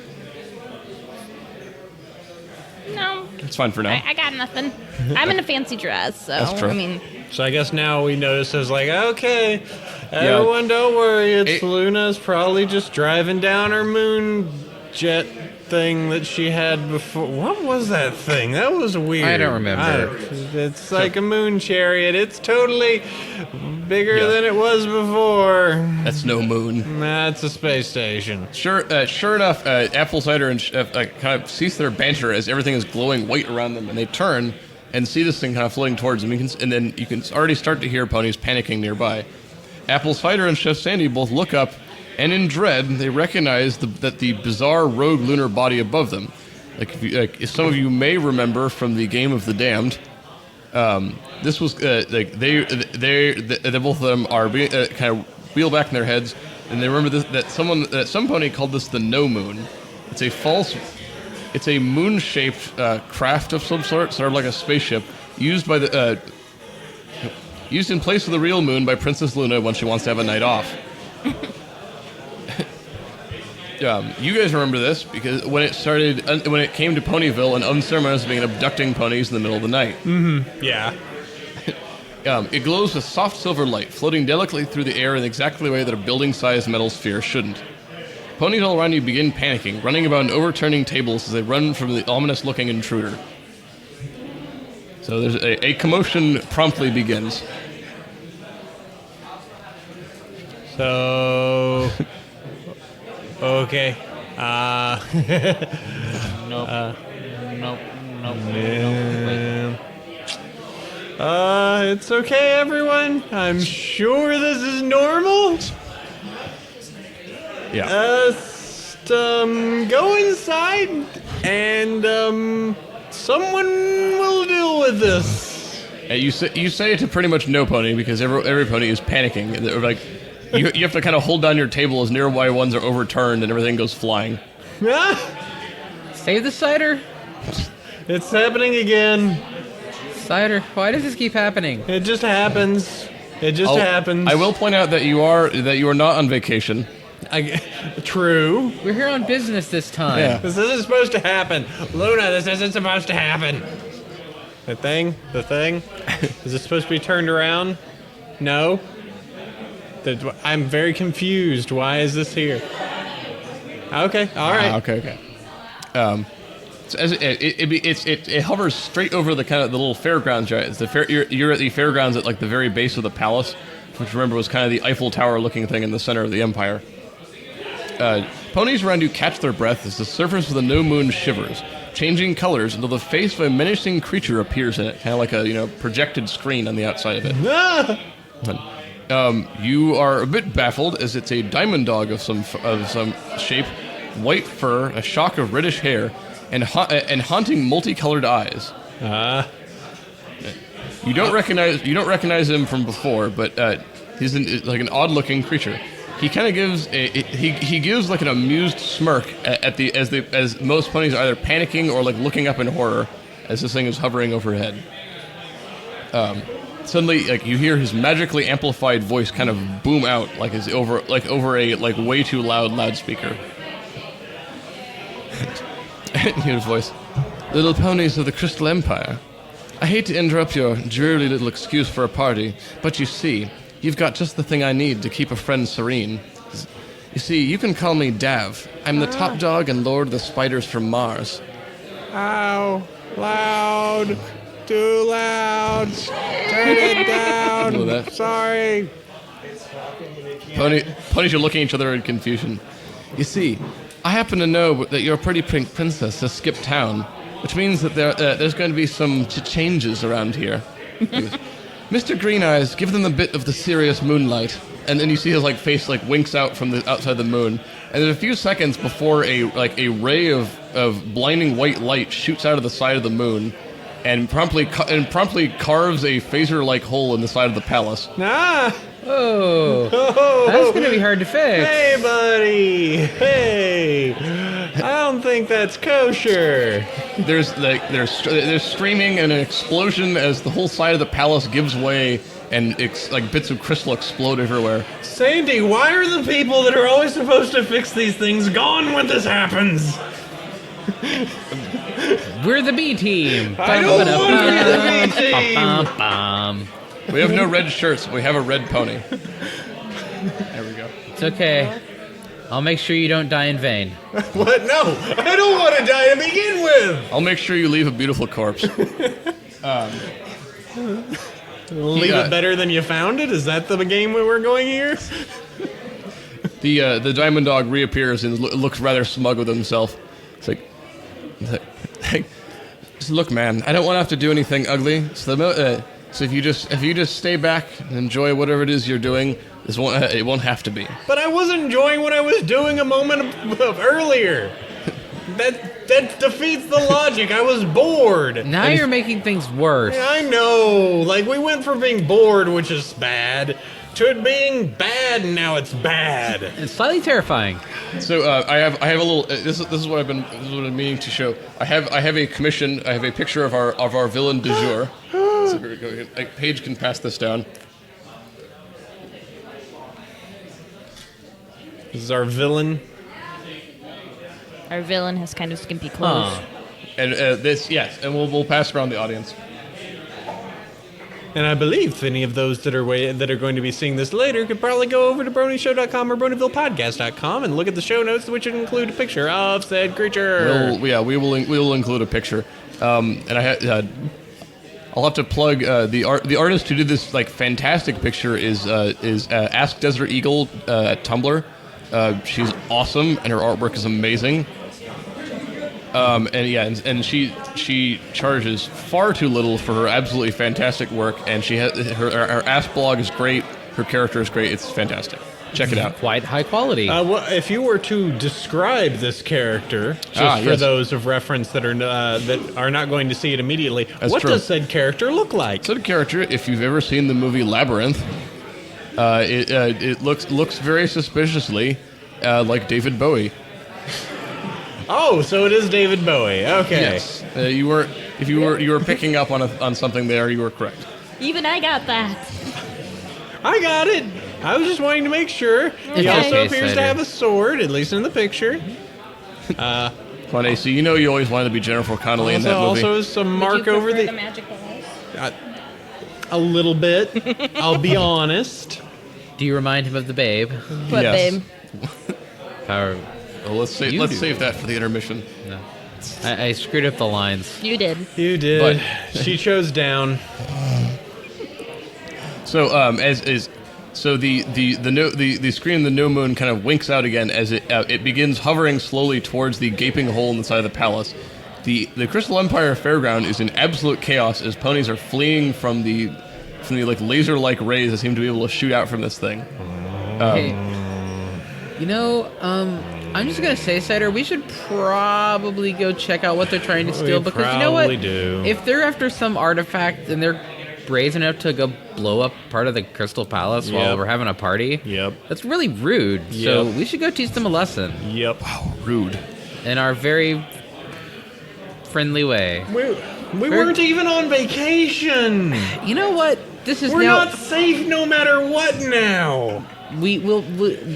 No. It's fine for now. I got nothing. I'm in a fancy dress, so That's true. I mean, So I guess now we notice it's like, okay, everyone don't worry. It's Luna's probably just driving down her moon jet thing that she had before. What was that thing? That was weird. I don't remember. It's like a moon chariot. It's totally bigger than it was before. That's no moon. That's a space station. Sure enough, Apple Cider and Chef kind of cease their banter as everything is glowing white around them, and they turn and see this thing kind of floating towards them. And then you can already start to hear ponies panicking nearby. Apple Cider and Chef Sandy both look up, and in dread, they recognize that the bizarre rogue lunar body above them. If some of you may remember from the Game of the Damned, this was they both of them are kind of wheel back in their heads, and they remember that some pony called this the No Moon. It's a moon-shaped craft of some sort of like a spaceship, used in place of the real moon by Princess Luna when she wants to have a night off. You guys remember this because when it came to Ponyville, and unceremoniously began abducting ponies in the middle of the night. Mm-hmm. Yeah. It glows with soft silver light, floating delicately through the air in exactly the way that a building-sized metal sphere shouldn't. Ponies all around you begin panicking, running about and overturning tables as they run from the ominous-looking intruder. So there's a commotion promptly begins. So, okay. Nope. Nope. Man. It's okay, everyone. I'm sure this is normal. Yeah. Go inside, and someone will deal with this. You say it to pretty much no pony because every pony is panicking. They're like, you have to kind of hold down your table as nearby ones are overturned and everything goes flying. Save the cider. It's happening again. Cider. Why does this keep happening? It just happens. It just happens. I will point out that you are not on vacation. True. We're here on business this time. Yeah. This isn't supposed to happen. Luna, this isn't supposed to happen. The thing? Is it supposed to be turned around? No? I'm very confused. Why is this here? Okay, alright. Okay. It hovers straight over the kind of the little fairgrounds. Right? It's you're at the fairgrounds at like the very base of the palace, which remember was kind of the Eiffel Tower looking thing in the center of the empire. Ponies around you catch their breath as the surface of the new moon shivers, changing colors until the face of a menacing creature appears in it, kind of like a projected screen on the outside of it. You are a bit baffled as it's a diamond dog of some shape, white fur, a shock of reddish hair, and haunting multicolored eyes. You don't recognize him from before, but he's like an odd-looking creature. He kind of gives he gives like an amused smirk as most ponies are either panicking or like looking up in horror as this thing is hovering overhead. Suddenly, like you hear his magically amplified voice kind of boom out like over a way too loud loudspeaker. Hear his voice. Little ponies of the Crystal Empire. I hate to interrupt your dreary little excuse for a party, but you see, you've got just the thing I need to keep a friend serene. You see, you can call me Dav. I'm the top dog and lord of the spiders from Mars. Ow. Loud. Too loud. Turn it down. Know that. Sorry. Ponies are looking at each other in confusion. You see, I happen to know that your pretty pink princess has skipped town, which means that there's going to be some changes around here. Mr. Green Eyes, give them a bit of the serious moonlight. And then you see his face winks out from the outside the moon. And there's a few seconds before a ray of blinding white light shoots out of the side of the moon, and promptly carves a phaser-like hole in the side of the palace. Oh, that's gonna be hard to fix. Hey, buddy. Hey. I don't think that's kosher. There's screaming and an explosion as the whole side of the palace gives way, and bits of crystal explode everywhere. Sandy, why are the people that are always supposed to fix these things gone when this happens? We're the B team. I don't want to be the B team. We have no red shirts. We have a red pony. There we go. It's okay. I'll make sure you don't die in vain. What? No, I don't want to die to begin with. I'll make sure you leave a beautiful corpse. Leave it better than you found it? Is that the game we were going here? The diamond dog reappears and looks rather smug with himself. It's like, just look, man. I don't want to have to do anything ugly. So if you just stay back and enjoy whatever it is you're doing, it won't have to be. But I was enjoying what I was doing a moment of earlier. That defeats the logic. I was bored. Now you're making things worse. I know. We went from being bored, which is bad, to it being bad, and now it's bad. It's slightly terrifying. So I have a little. This is what I'm meaning to show. I have a commission. I have a picture of our villain du jour. So Paige can pass this down. This is our villain. Our villain has kind of skimpy clothes. And and we'll pass around the audience. And I believe any of those that are going to be seeing this later could probably go over to BronyShow.com or BronyvillePodcast.com and look at the show notes, which would include a picture of said creature. We will include a picture. And I'll have to plug the artist who did this fantastic picture is Ask Desert Eagle at Tumblr. She's awesome, and her artwork is amazing. And she charges far too little for her absolutely fantastic work, and she has her ass blog is great. Her character is great. It's fantastic. Check it out. Quite high quality. Well, if you were to describe this character, just for those of reference that are not going to see it immediately, what does said character look like? Said character, if you've ever seen the movie Labyrinth, it looks very suspiciously like David Bowie. Oh, so it is David Bowie. Okay. Yes, you were picking up on something there. You were correct. Even I got that. I got it. I was just wanting to make sure. He also appears to have a sword, at least in the picture. Come on, AC. You know you always wanted to be Jennifer Connelly in that movie. Also, some mark over the magical eyes? a little bit. I'll be honest. Do you remind him of the Babe? What, Yes. babe? Or, Well, let's save that for the intermission. no. I screwed up the lines. You did. You did. But- She chose down. So the screen in the new moon kind of winks out again as it begins hovering slowly towards the gaping hole in the side of the palace. The Crystal Empire Fairground is in absolute chaos as ponies are fleeing from the like laser-like rays that seem to be able to shoot out from this thing. Hey, you know, I'm just gonna say, Cider, we should probably go check out what they're trying to steal, because you know what? probably do. If they're after some artifact and they're brazen enough to go blow up part of the Crystal Palace while Yep. we're having a party, Yep. that's really rude. So Yep. we should go teach them a lesson Yep. Rude. in our very friendly way. We weren't even on vacation. You know what? This is We're now. not safe no matter what now. We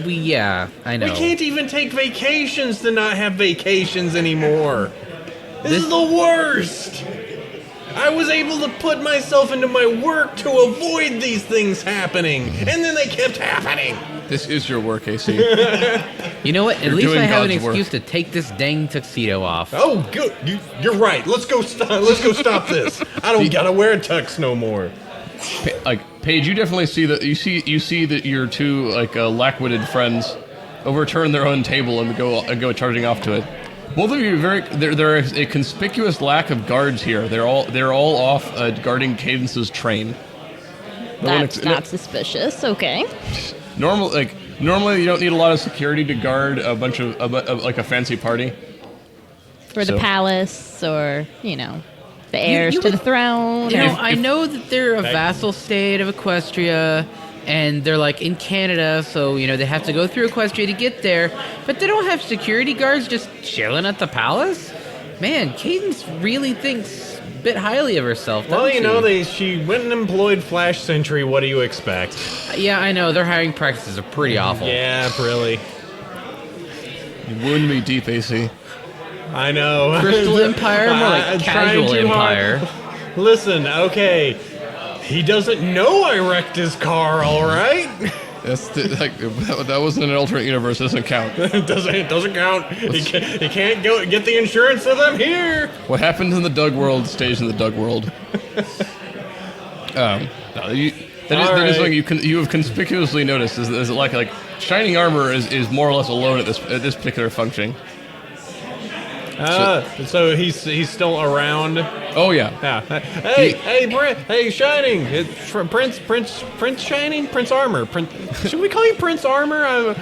yeah, I know. We can't even take vacations to not have vacations anymore. This is the worst. I was able to put myself into my work to avoid these things happening, and then they kept happening. This is your work, AC. You know what? At You're least doing I have an God's work. excuse to take this dang tuxedo off. Oh, good. You're right. Let's go stop this. I don't gotta wear a tux no more. Paige, you definitely see that. You see that your two lack-witted friends overturn their own table and go charging off to it. Both of you there is a conspicuous lack of guards here. They're all off guarding Cadence's train. That's not suspicious. Okay. Normally you don't need a lot of security to guard a bunch of a fancy party. For the So- palace, or, the heirs you to the would- throne. You or- know, I know that they're a vassal state of Equestria, and they're like in Canada, so they have to go through Equestria to get there. But they don't have security guards just chilling at the palace. Man, Cadence really thinks a bit highly of herself. Well, doesn't she went and employed Flash Sentry. What do you expect? she? Yeah, I know their hiring practices are pretty awful. Yeah, really. You wound me deep, AC. I know. Crystal Empire, more like I'm trying casual too hard. Empire. Listen, okay. He doesn't know I wrecked his car, all right? That wasn't an alternate universe. Doesn't count. It doesn't count. He can't go get the insurance so I'm here. What happened in the Doug world stays in the Doug world. That is right. something you have conspicuously noticed. Is like shining armor is more or less alone at this particular function. So he's still around. Oh yeah. Yeah. Hey, Shining. It's Prince Shining. Prince Armor. Should we call you Prince Armor?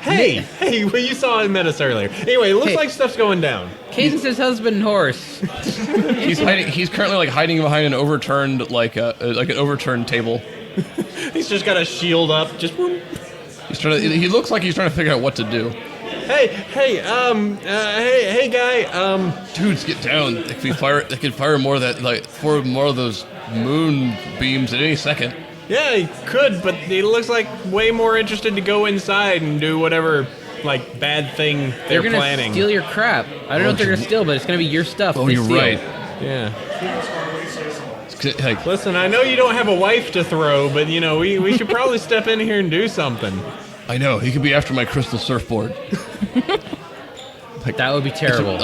Hey, well, you saw I met us earlier. Anyway, it looks Hey. like stuff's going down. Cadence's husband and horse. He's hiding. He's currently hiding behind an overturned an overturned table. He's just got a shield up. Just whoop. He looks like he's trying to figure out what to do. Hey, guy. Dudes, get down. They could fire more of that, 4 more of those moon beams at any second. Yeah, he could, but he looks like way more interested to go inside and do whatever bad thing They're they're gonna planning. steal your crap. I don't know what they're gonna steal, but it's gonna be your stuff. Oh, they you're steal. right. Yeah. Like, Listen, I know you don't have a wife to throw, but we should probably step in here and do something. I know he could be after my crystal surfboard. That would be terrible.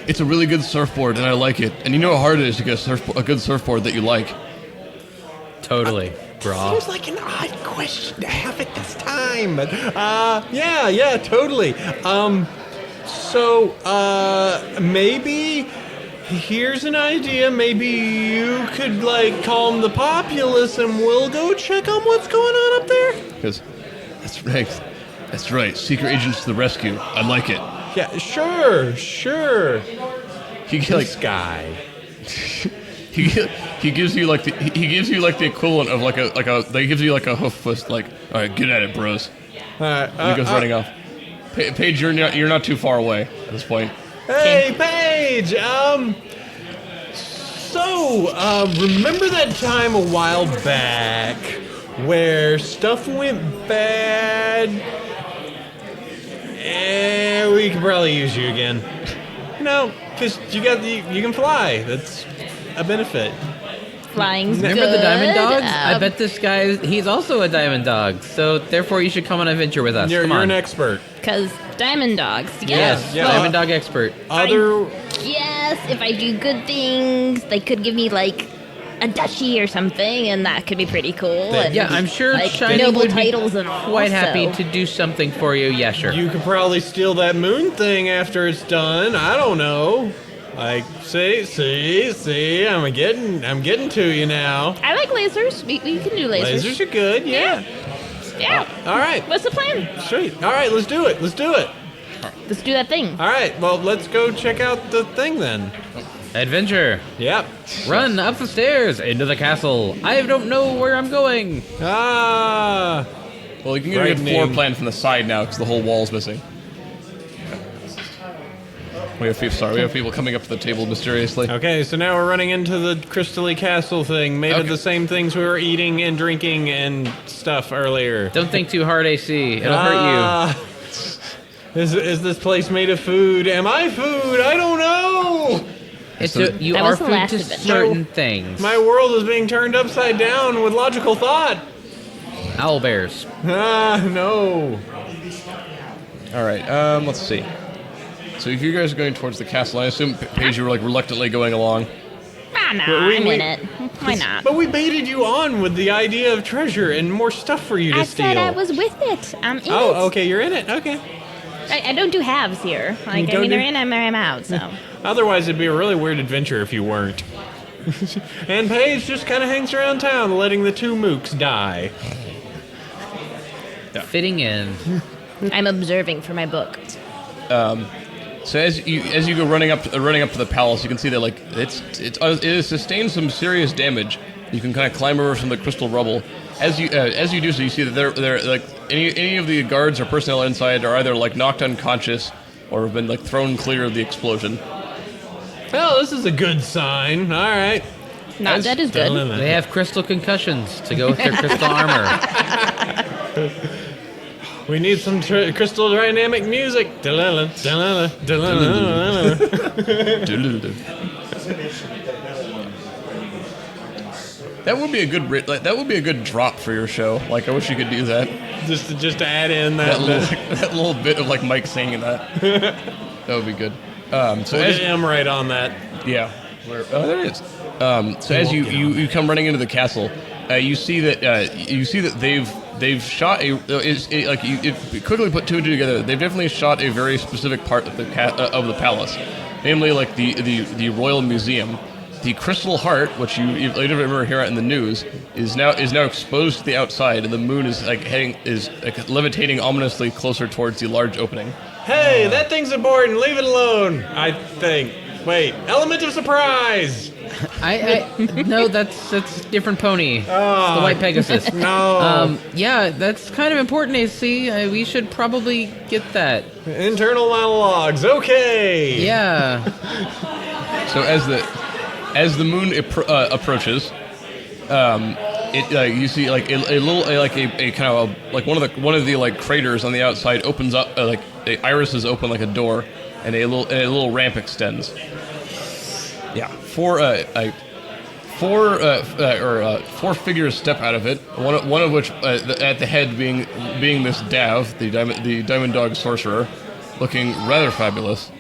It's a really good surfboard, and I like it. And you know how hard it is to get a good surfboard that you like. Totally. brah. Seems like an odd question to have at this time, but yeah, totally. Maybe here's an idea. Maybe you could like calm the populace, and we'll go check on what's going on up there. Because that's right. Secret agents to the rescue. I like it. Yeah, sure. He This guy. he gives you like the equivalent of like a they gives you like a hoof fist, like, all right, get at it, bros. And he goes running off. Paige, you're not too far away at this point. Hey, Paige. Remember that time a while back where stuff went bad? We could probably use you again. No, because you can fly. That's a benefit. Flying's Remember good. the diamond dogs? I bet this he's also a diamond dog. So therefore you should come on an adventure with us. You're Come on. an expert. Because diamond dogs. Yes, Yeah. diamond dog expert. Yes, if I do good things, they could give me like a duchy or something, and that could be pretty cool. And, Yeah, I'm sure like, Shiny noble would be titles and quite also- happy to do something for you. Yeah, sure. You could probably steal that moon thing after it's done. I don't know. Like, see, I'm getting to you now. I like lasers. We can do lasers. Lasers are good, yeah. Yeah. All right, What's the plan? sweet. All right, let's do it. Let's do that thing. All right, well, let's go check out the thing then. Adventure. Yep. Run up the stairs into the castle. I don't know where I'm going. Ah. Well, you can get a good floor Frightening. plan from the side now because the whole wall's missing. We have people coming up to the table mysteriously. Okay, so now we're running into the crystally castle thing, made of Okay. the same things we were eating and drinking and stuff earlier. Don't think too hard, AC. It'll hurt Ah. Is this place made of food? Am I food? I don't know. you. You That are was the food last to adventure. certain things. My world is being turned upside down with logical thought. Owl bears. Ah, no. All right, let's see. So if you guys are going towards the castle, I assume Paige, you were like reluctantly going along. No, we- I'm we- in it. Why not? But we baited you on with the idea of treasure and more stuff for you to I steal. said I was with it. I'm in it. Oh, okay, you're in it. Okay. I don't do halves here. Like, don't I'm either do- in, I'm out. So Otherwise, it'd be a really weird adventure if you weren't. And Paige just kind of hangs around town, letting the two mooks die. Fitting in. I'm observing for my book. So as you go running up to the palace, you can see that like it has sustained some serious damage. You can kind of climb over from the crystal rubble. As you do so, you see that they're like any of the guards or personnel inside are either like knocked unconscious or have been like thrown clear of the explosion. Well, this is a good sign. All right. Not dead is good. They have crystal concussions to go with their crystal armor. We need some crystal dynamic music. Da-la-la, da-la-la, da-la-la, da-la-la. That would be a good that would be a good drop for your show. Like I wish you could do that. Just to add in That that. that little bit of like Mike singing that. That would be good. So We'll as get him right on that. yeah, oh there it is. So as you come running into the castle, you see that they've shot it quickly put two and two together. They've definitely shot a very specific part of the palace, namely like the royal museum. The crystal heart, which you later remember hearing in the news, is now exposed to the outside, and the moon is levitating ominously closer towards the large opening. Hey, that thing's important. Leave it alone. I think. Wait, element of surprise. No, that's different pony. It's the white Pegasus. No. Yeah, that's kind of important, AC. We should probably get that. Internal monologues. Okay. Yeah. So as the moon approaches, you see like a little a kind of like one of the like craters on the outside opens up, like the irises open like a door, and a little ramp extends. Yeah, four figures step out of it. One of which at the head being this Dav, the diamond dog sorcerer, looking rather fabulous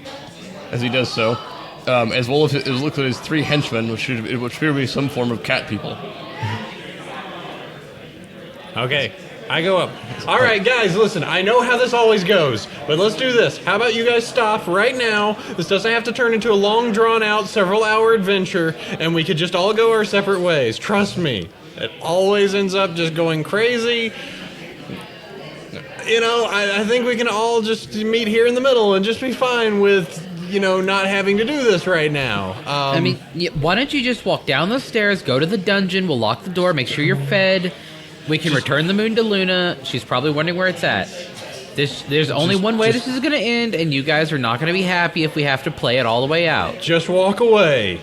as he does so. As well as look at his three henchmen, which appear to be some form of cat people. Okay, I go up. All right, guys, listen, I know how this always goes, but let's do this. How about you guys stop right now? This doesn't have to turn into a long, drawn-out, several-hour adventure, and we could just all go our separate ways. Trust me. It always ends up just going crazy. You know, I think we can all just meet here in the middle and just be fine with, you know, not having to do this right now. I mean, why don't you just walk down the stairs, go to the dungeon, we'll lock the door, make sure you're fed. We can return the moon to Luna. She's probably wondering where it's at. There's only one way this is going to end, and you guys are not going to be happy if we have to play it all the way out. Just walk away.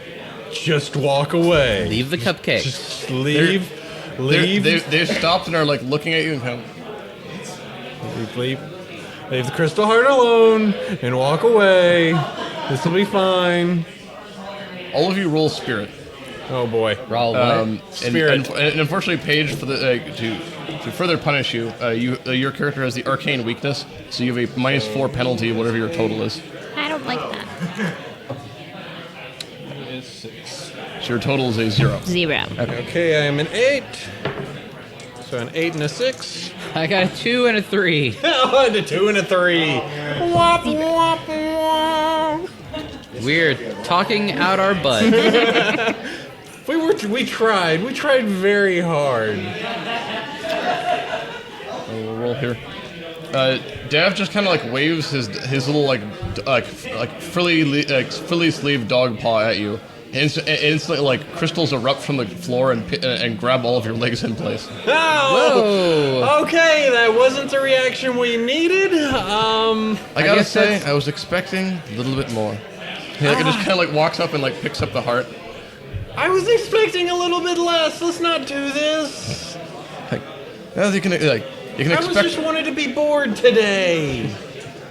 Just walk away. Leave the cupcakes. Just leave. Leave. They've stopped and are like looking at you and kind of, Leave the crystal heart alone and walk away. This will be fine. all of you roll spirit. Oh boy. Roll what? Spirit. And unfortunately, Paige, for the to further punish you, your character has the arcane weakness, so you have a -4 penalty, whatever your total is. I don't like that. So your total is a 0. 0. Okay, I am an 8. So an 8 and a 6. I got a 2 and a 3. Oh, and a 2 and a 3. Wop, wop, wop. We're talking out our butt. We tried very hard. We'll roll here. Dav just kind of like waves his little like frilly sleeved dog paw at you. And instantly, like, crystals erupt from the floor and grab all of your legs in place. Oh! Whoa! Okay, that wasn't the reaction we needed. I gotta guess say, that's- I was expecting a little bit more. He like, just kind of like walks up and like picks up the heart. I was expecting a little bit less. Let's not do this. Like, well, you can I was expect. just wanted to be bored today.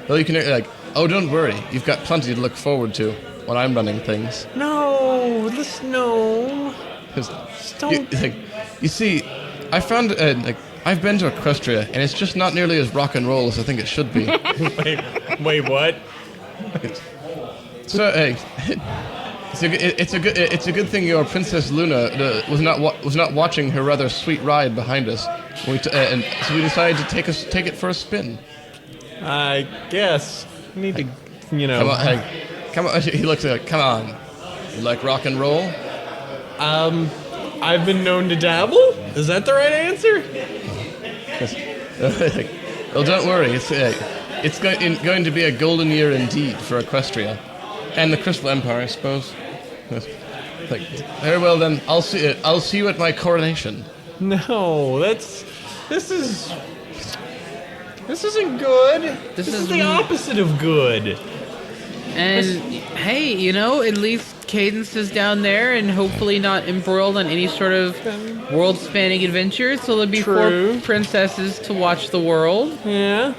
Well, you can like. Oh, don't worry. You've got plenty to look forward to when I'm running things. No. 'Cause Don't. you see, I found I've been to Equestria, and it's just not nearly as rock and roll as I think it should be. Wait, what? So, hey, it's a good thing your Princess Luna was not watching her rather sweet ride behind us, and so we decided to take it for a spin. I guess. I need to, Come on, hey, come on. He looks like, come on. You like rock and roll? I've been known to dabble? Is that the right answer? Well, don't worry. It's going to be a golden year indeed for Equestria, and the Crystal Empire, I suppose. Like, very well then. I'll see you at my coronation. No, this isn't good. This is the opposite of good. And hey, at least Cadence is down there and hopefully not embroiled on any sort of world-spanning adventure. So there'll be True. 4 princesses to watch the world. Yeah.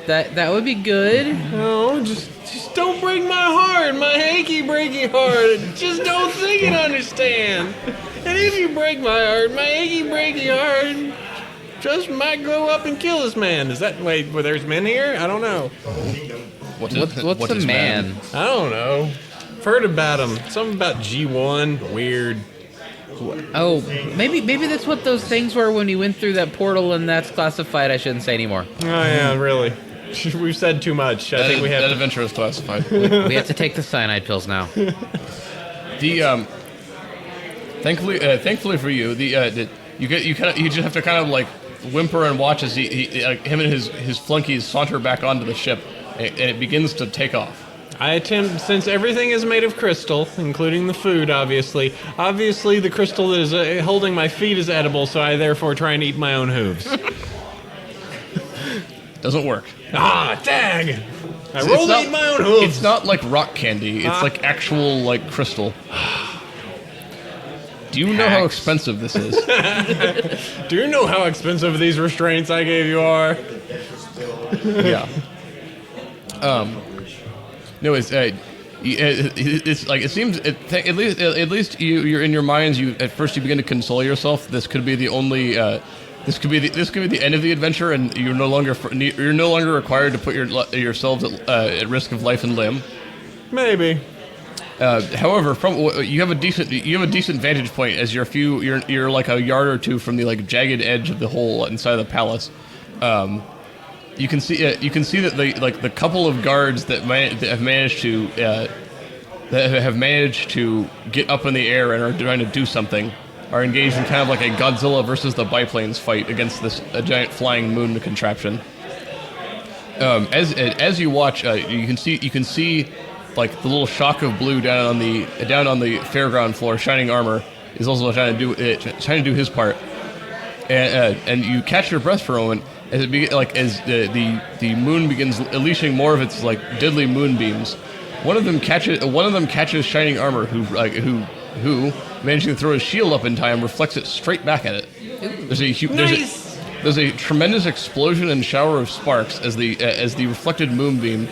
That would be good. No, just don't break my heart, my achy breaky heart. Just don't think and understand. And if you break my heart, my achy breaky heart just might go up and kill this man. Is that where there's men here? I don't know. What's a man? I don't know. I've heard about him. Something about G1. Weird. Oh, maybe that's what those things were when we went through that portal, and that's classified. I shouldn't say anymore. Oh yeah, really. We've said too much. I think we have that to. adventure is classified. We have to take the cyanide pills now. Thankfully for you, you just have to kind of like whimper and watch as him and his flunkies saunter back onto the ship, and it begins to take off. I attempt, since everything is made of crystal, including the food, obviously. Obviously, the crystal that is holding my feet is edible, so I therefore try and eat my own hooves. Doesn't work. Ah, dang! I rolled to eat my own hooves. It's not like rock candy. It's like actual like crystal. Do you know how expensive this is? Do you know how expensive these restraints I gave you are? Yeah. No, it's like it seems at least you're in your minds. At first you begin to console yourself. This could be the only. This could be the end of the adventure, and you're no longer required to put yourselves at risk of life and limb. Maybe. However, you have a decent vantage point as you're like a yard or two from the like jagged edge of the hole inside the palace. You can see that the couple of guards that have managed to get up in the air and are trying to do something are engaged in kind of like a Godzilla versus the biplanes fight against a giant flying moon contraption. As you watch, you can see like the little shock of blue down on the fairground floor. Shining Armor is also trying to do his part, and you catch your breath for a moment as the moon begins unleashing more of its like deadly moonbeams. One of them catches Shining Armor, who managing to throw his shield up in time reflects it straight back at it. There's a tremendous explosion and shower of sparks as the reflected moonbeam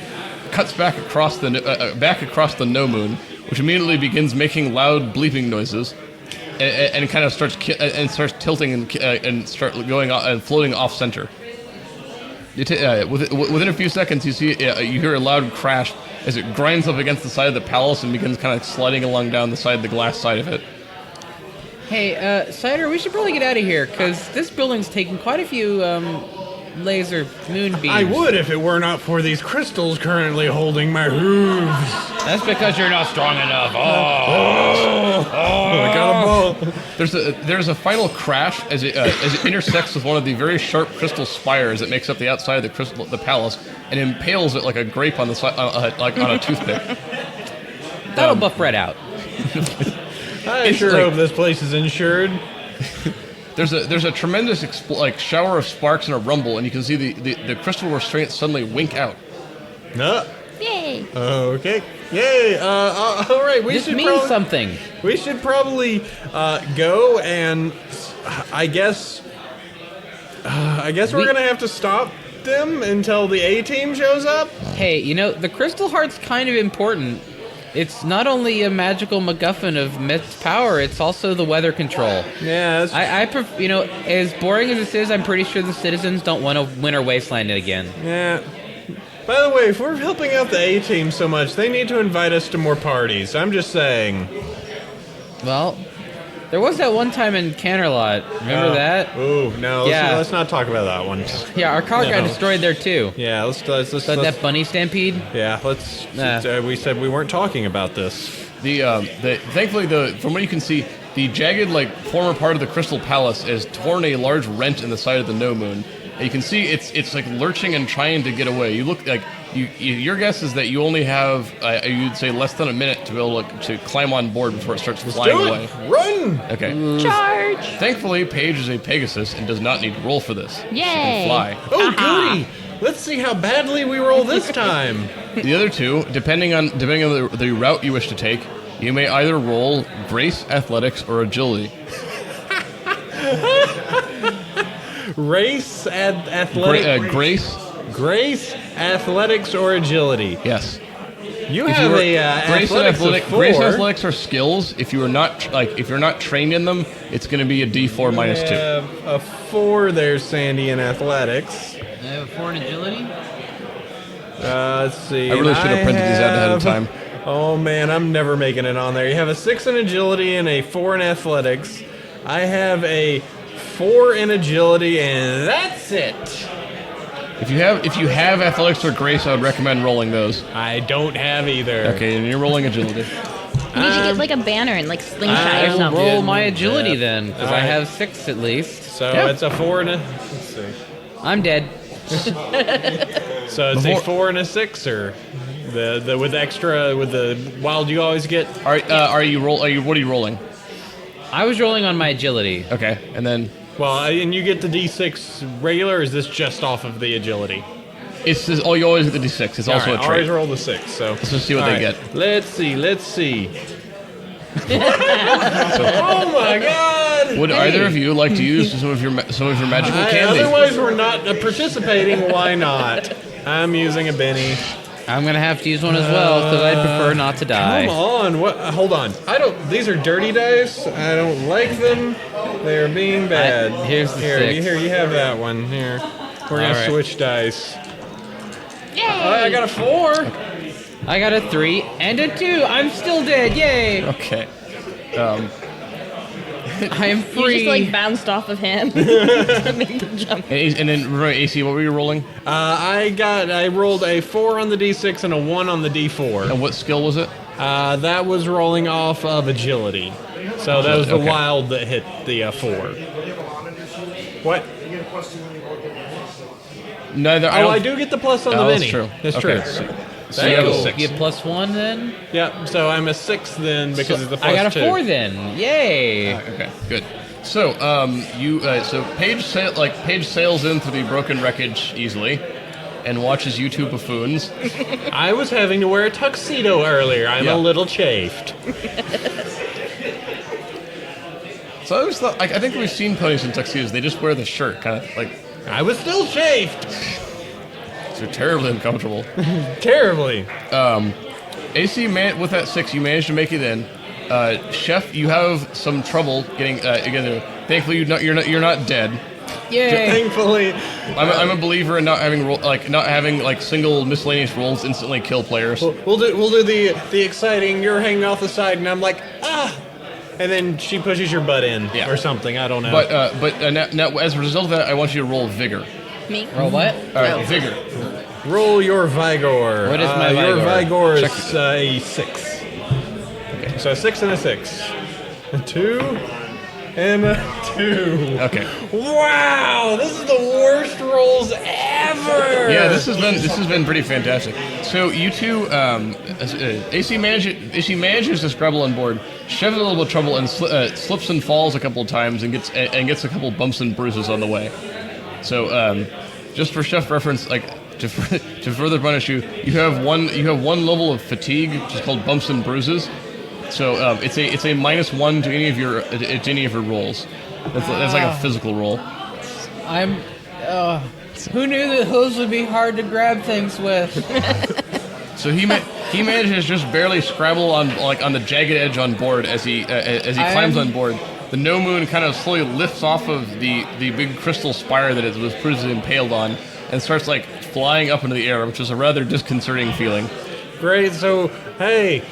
cuts back across the no moon, which immediately begins making loud bleeping noises, and kind of starts tilting and start going and floating off center. Within a few seconds, you hear a loud crash as it grinds up against the side of the palace and begins kind of sliding along down the glass side of it. Hey, Cider, we should probably get out of here, because this building's taking quite a few laser moonbeams. I would if it were not for these crystals currently holding my hooves. That's because you're not strong enough. I got a ball. There's a final crash as it intersects with one of the very sharp crystal spires that makes up the outside of the palace and impales it like a grape on the side, like on a toothpick. That'll buff right out. I sure hope this place is insured. There's a tremendous shower of sparks and a rumble, and you can see the crystal restraints suddenly wink out. No. Yay! Okay. Yay! All right. This means something. We should probably go, and I guess we're gonna have to stop them until the A team shows up. Hey, the crystal heart's kind of important. It's not only a magical MacGuffin of myth's power, it's also the weather control. Yeah, as boring as this is, I'm pretty sure the citizens don't want to Winter Wasteland it again. Yeah. By the way, if we're helping out the A team so much, they need to invite us to more parties. I'm just saying. Well, there was that one time in Canterlot. Remember that? Ooh, no. Let's not talk about that one. Yeah, our car got destroyed there too. Yeah, let's that bunny stampede. Yeah, we said we weren't talking about this. Thankfully, from what you can see, the jagged former part of the Crystal Palace has torn a large rent in the side of the No Moon. And you can see it's like lurching and trying to get away. You look like your guess is that you only have you'd say less than a minute to be able to climb on board before it starts flying away. Run! Okay. Charge! Thankfully, Paige is a Pegasus and does not need to roll for this. Yay! She can fly. Oh, goody! Let's see how badly we roll this time. The other two, depending on the route you wish to take, you may either roll Grace, Athletics, or Agility. Race, athletics. Grace, athletics, or agility. Yes. You have Grace and athletics. Grace and athletics are skills. If you're not trained in them, it's going to be a D4 minus 2. A 4 there, Sandy, in athletics. I have a 4 in agility. Let's see. I really should have printed these out ahead of time. Oh man, I'm never making it on there. You have a 6 in agility and a 4 in athletics. I have a 4 in agility, and that's it. If you have athletics or grace, I would recommend rolling those. I don't have either. Okay, and you're rolling agility. You need to get a banner and slingshot or I'll something. roll my agility then, because I Alright. have 6 at least. So it's a 4 and a. Let's see. I'm dead. So it's a 4 and a 6, or the with the wild you always get. What are you rolling? I was rolling on my agility. Okay, and then Well, and you get the D6 regular, or is this just off of the agility? it's just, you always get the D6. It's also a trait. Always roll the 6, so. Let's just see what they get. Let's see. Oh my god! Would either of you like to use some of your magical candy? Otherwise, we're not participating. Why not? I'm using a Benny. I'm going to have to use one as well, because I'd prefer not to die. Come on! What? Hold on. These are dirty dice. I don't like them. They are being bad. Here's the 6. Here, you have that one. Here, we're gonna Alright. switch dice. Yay! I got a 4. I got a 3 and a 2. I'm still dead. Yay! Okay. I am You free. just like bounced off of him to make the jump. And then AC, what were you rolling? I rolled a 4 on the D6 and a 1 on the D4. And what skill was it? That was rolling off of agility. So that was the Okay. wild that hit the 4. What? You get a +2 when you roll the dice. Neither. Oh, I do get the plus on the that's mini. true. That's Okay, true. So you have a Cool. 6. Get +1 then. Yep. So I'm a 6 then because it's the plus I got a 2. 4 then. Yay! Okay, good. So, so Paige sails in through the broken wreckage easily, and watches you two buffoons. I was having to wear a tuxedo earlier. I'm Yeah. a little chafed. So I always thought, I think we've seen ponies in tuxedos. They just wear the shirt, kind of like I was still chafed. they're terribly uncomfortable. Terribly. AC, with that 6, you managed to make it in. Chef, you have some trouble getting together. Thankfully, you're not dead. Yay! Thankfully. I'm a believer in not having single miscellaneous rolls instantly kill players. We'll do the exciting. You're hanging off the side, and I'm like and then she pushes your butt in Yeah. or something. I don't know. But now, as a result of that, I want you to roll vigor. Me? Roll what? All right, vigor. roll your Vigor. What is my Your Vigor? Vigor is a 6. Okay. So a 6 and a 6. A 2 and a 2. Okay. Wow, this is the worst rolls ever. Yeah, this has been pretty fantastic. So you two, AC manages to scrabble on board. Chef has a little bit of trouble and slips and falls a couple of times and gets a couple bumps and bruises on the way. So just for Chef reference, to further punish you, you have one level of fatigue, which is called bumps and bruises. So it's a -1 to any of your rolls. That's like a physical roll. I'm. Who knew that hooves would be hard to grab things with? So he manages to just barely scrabble on the jagged edge on board as he climbs on board. The No Moon kind of slowly lifts off of the big crystal spire that it was previously impaled on and starts flying up into the air, which is a rather disconcerting feeling. Great. So hey,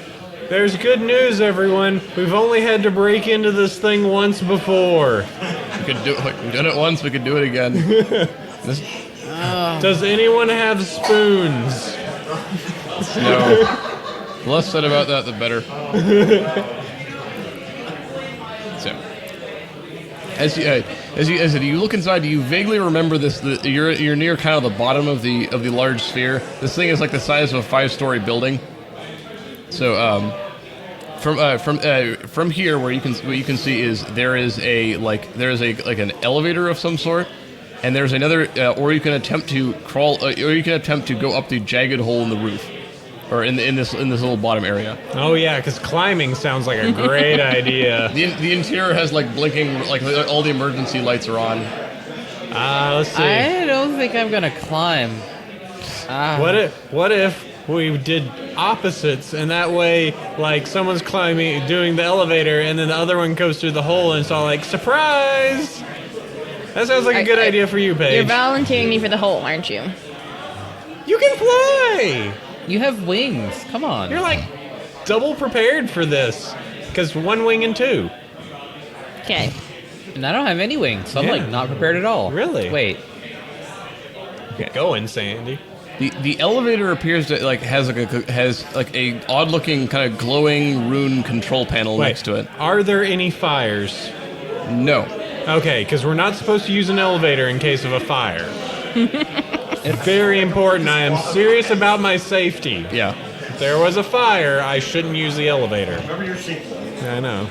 there's good news, everyone. We've only had to break into this thing once before. We've done it once. We could do it again. Does anyone have spoons? No. The less said about that, the better. So, as you look inside, you vaguely remember this. You're near kind of the bottom of the large sphere. This thing is like the size of a 5-story building. So, from here, what you can see is there is an elevator of some sort, and there's another, or you can attempt to crawl, or you can attempt to go up the jagged hole in the roof, or in this little bottom area. Oh yeah, because climbing sounds like a great idea. The interior has blinking, all the emergency lights are on. Let's see. I don't think I'm gonna climb. What if we did opposites, and that way, someone's climbing, doing the elevator, and then the other one goes through the hole, and it's all surprise! That sounds like a good idea for you, Paige. You're volunteering me for the hole, aren't you? You can fly! You have wings. Come on. You're double prepared for this. Because 1 wing and 2. Okay. And I don't have any wings, so Yeah. I'm not prepared at all. Really? Wait. Get going, Sandy. The elevator appears to has a odd looking kind of glowing rune control panel next to it. Are there any fires? No. Okay, because we're not supposed to use an elevator in case of a fire. It's very important. I am serious about my safety. Yeah. If there was a fire, I shouldn't use the elevator. Remember your seatbelt. I know.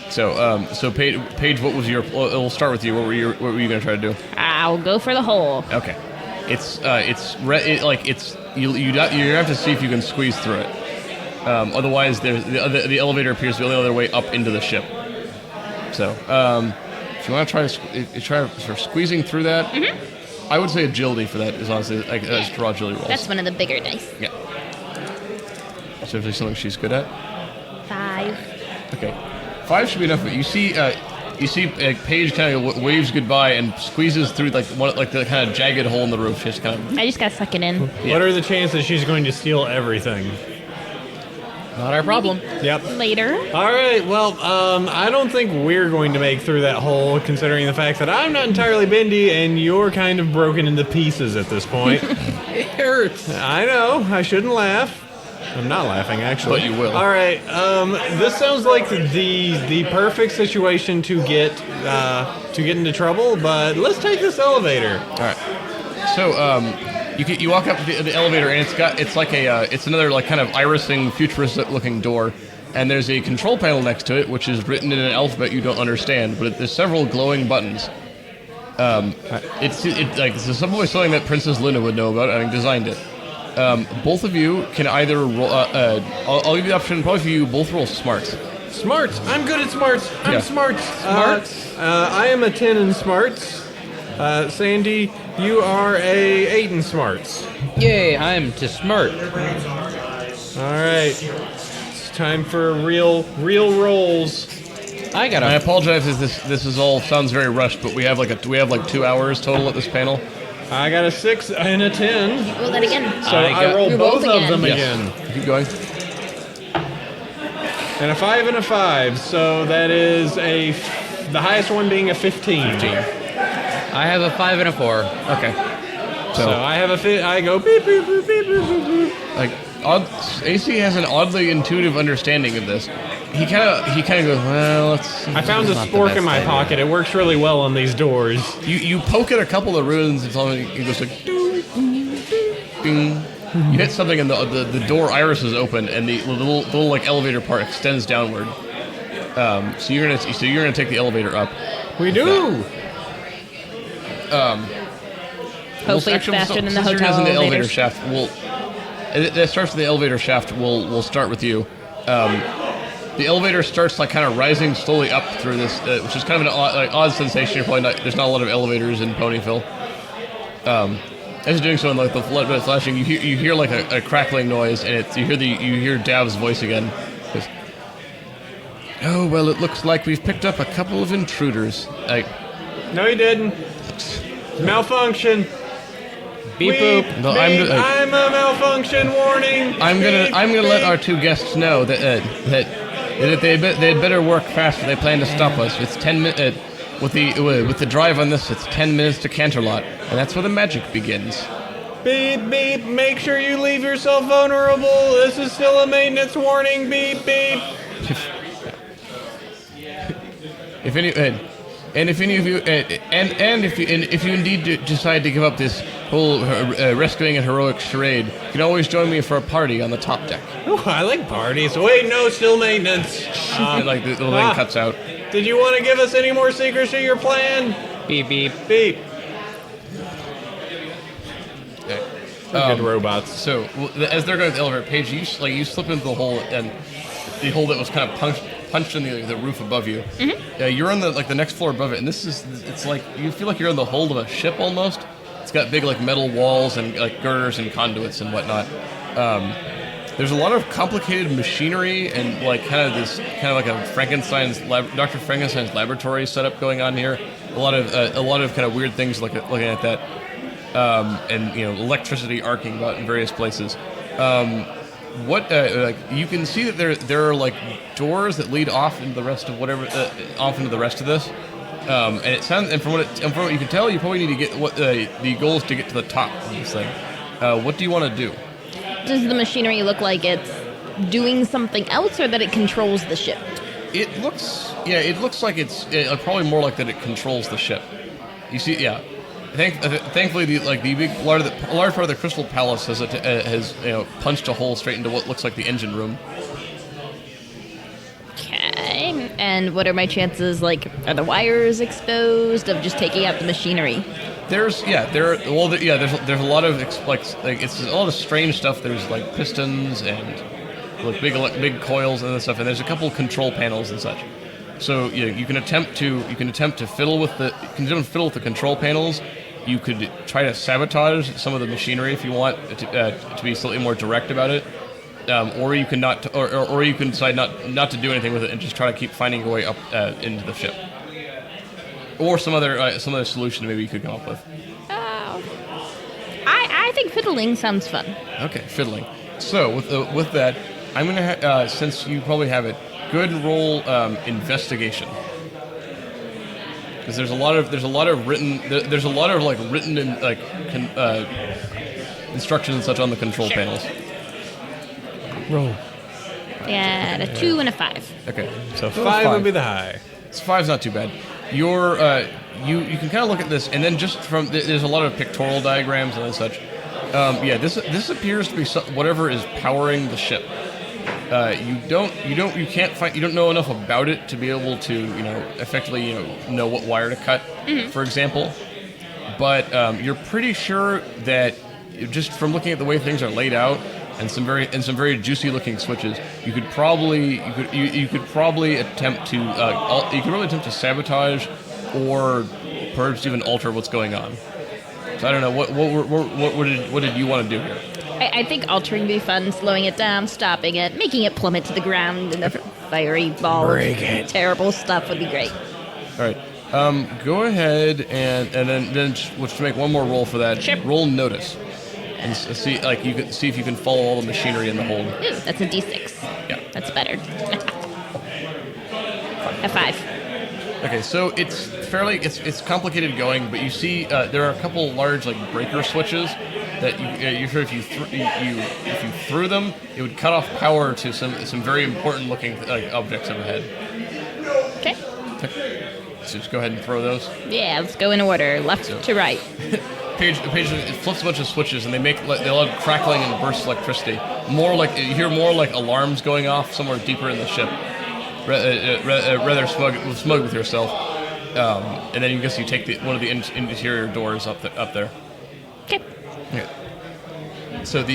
So Paige, what was your? We'll start with you. What were you going to try to do? I'll go for the hole. Okay. You have to see if you can squeeze through it. Otherwise, the elevator appears to be the only other way up into the ship. So, if you want to try sort of squeezing through that, I would say agility for that is honestly just raw agility rolls. That's one of the bigger dice. Yeah. So if there's something she's good at. 5. Okay. 5 should be enough. But you see, You see, Paige kind of waves goodbye and squeezes through like the kind of jagged hole in the roof. Just kind of. I just gotta suck it in. What are the chances she's going to steal everything? Not our problem. Yep. Later. All right. Well, I don't think we're going to make through that hole, considering the fact that I'm not entirely bendy and you're kind of broken into pieces at this point. It hurts. I know. I shouldn't laugh. I'm not laughing, actually. But you will. All right. This sounds like the perfect situation to get into trouble. But let's take this elevator. All right. So you walk up to the elevator and it's another like kind of irising futuristic looking door, and there's a control panel next to it which is written in an alphabet you don't understand, but there's several glowing buttons. It's probably something that Princess Luna would know about, having designed it. Both of you can either roll. I'll give you the option. Probably for you, both roll smarts. Smarts. I'm good at smarts. I'm Yeah. smarts. Smarts? I am a 10 in smarts. Sandy, you are a 8 in smarts. Yay, I'm to smart. All right. It's time for real rolls. I got I a apologize if this is all sounds very rushed, but we have like 2 hours total at this panel. I got a 6 and a 10. Roll that again. So I roll You're both both of them again. again. Keep going. And a 5 and a 5. So that is the highest one being a 15. I have a 5 and a 4. Okay. So I have I go beep beep beep beep beep beep beep. Like AC has an oddly intuitive understanding of this. He kind of goes, well, let's. I found a Not the spork best in my idea. pocket. It works really well on these doors. You poke at a couple of runes and something. It goes like ding, ding. You hit something and the door iris is open and the little like elevator part extends downward. So you're gonna take the elevator up. We do. Hopefully it's faster than the since you're hotel using the elevator elevators. shaft. That starts with the elevator shaft. We'll start with you. The elevator starts like kind of rising slowly up through this, which is kind of an odd sensation. You're probably not. There's not a lot of elevators in Bronyville. As you're doing so, in like the flood bit flashing, you hear like a crackling noise, and you hear Dav's voice again. It goes, oh well, it looks like we've picked up a couple of intruders. No, you didn't. Malfunction. Beep boop. No, I'm a malfunction warning. I'm gonna Beep, let beep. our two guests know that they'd better work fast if they plan to stop us. It's 10 minutes with the drive on this. It's 10 minutes to Canterlot, and that's where the magic begins. Beep beep. Make sure you leave yourself vulnerable. This is still a maintenance warning. Beep beep. If any if you indeed decide to give up this whole rescuing and heroic charade, you can always join me for a party on the top deck. Ooh, I like parties. Wait, no, still maintenance. And like the little thing cuts out. Did you want to give us any more secrets to your plan? Beep beep. Beep. Okay. Good robots. So as they're going to the elevator, Paige, you slip into the hole, and the hole that was kind of punched in the roof above you. Mm-hmm. You're on the next floor above it, and it's like you feel like you're on the hold of a ship almost. It's got big like metal walls and like girders and conduits and whatnot. There's a lot of complicated machinery and like kind of like a Dr. Frankenstein's laboratory setup going on here. A lot of kind of weird things looking at that, and electricity arcing about in various places. You can see that there are like doors that lead off into the rest of this. And from what you can tell, you probably need to get the goal is to get to the top of this thing. What do you want to do? Does the machinery look like it's doing something else, or that it controls the ship? It looks like it's probably more like that it controls the ship. You see, yeah. Thankfully, a large part of the Crystal Palace has punched a hole straight into what looks like the engine room. Okay. And what are my chances? Like, are the wires exposed of just taking out the machinery? There's a lot of it's a lot of strange stuff. There's like pistons and like big coils and stuff, and there's a couple of control panels and such. So you can attempt to fiddle with the control panels. You could try to sabotage some of the machinery if you want to be slightly more direct about it, or you can or you can decide not to do anything with it and just try to keep finding your way up into the ship. or some other solution maybe you could come up with. I think fiddling sounds fun. Okay, fiddling. So with that, I'm gonna since you probably have it, go ahead and roll investigation. Because there's a lot of written instructions and such on the control panels. Roll. And a 2 and a 5. Okay, So 5 would be the high. So 5's not too bad. Your you can kind of look at this, and then just from there's a lot of pictorial diagrams and such. This appears to be whatever is powering the ship. You don't know enough about it to be able to effectively know what wire to cut, for example. But you're pretty sure that just from looking at the way things are laid out and some very juicy looking switches, you could probably attempt to sabotage or perhaps even alter what's going on. So I don't know what did you want to do here? I think altering would be fun, slowing it down, stopping it, making it plummet to the ground in a fiery ball of terrible stuff would be great. All right. Go ahead and then just make one more roll for that. Sure. Roll notice and see you can see if you can follow all the machinery in the hold. Ooh, that's a D6. Yeah. That's better. A 5. Okay, so it's complicated going, but you see there are a couple large breaker switches that you're sure if you threw them, it would cut off power to some very important looking objects overhead. Okay. So just go ahead and throw those. Yeah, let's go in order, left to right. Paige flips a bunch of switches, and they all crackling and bursts of electricity. You hear more like alarms going off somewhere deeper in the ship. Rather smug with yourself, and then you take one of the interior doors up there. Okay. So for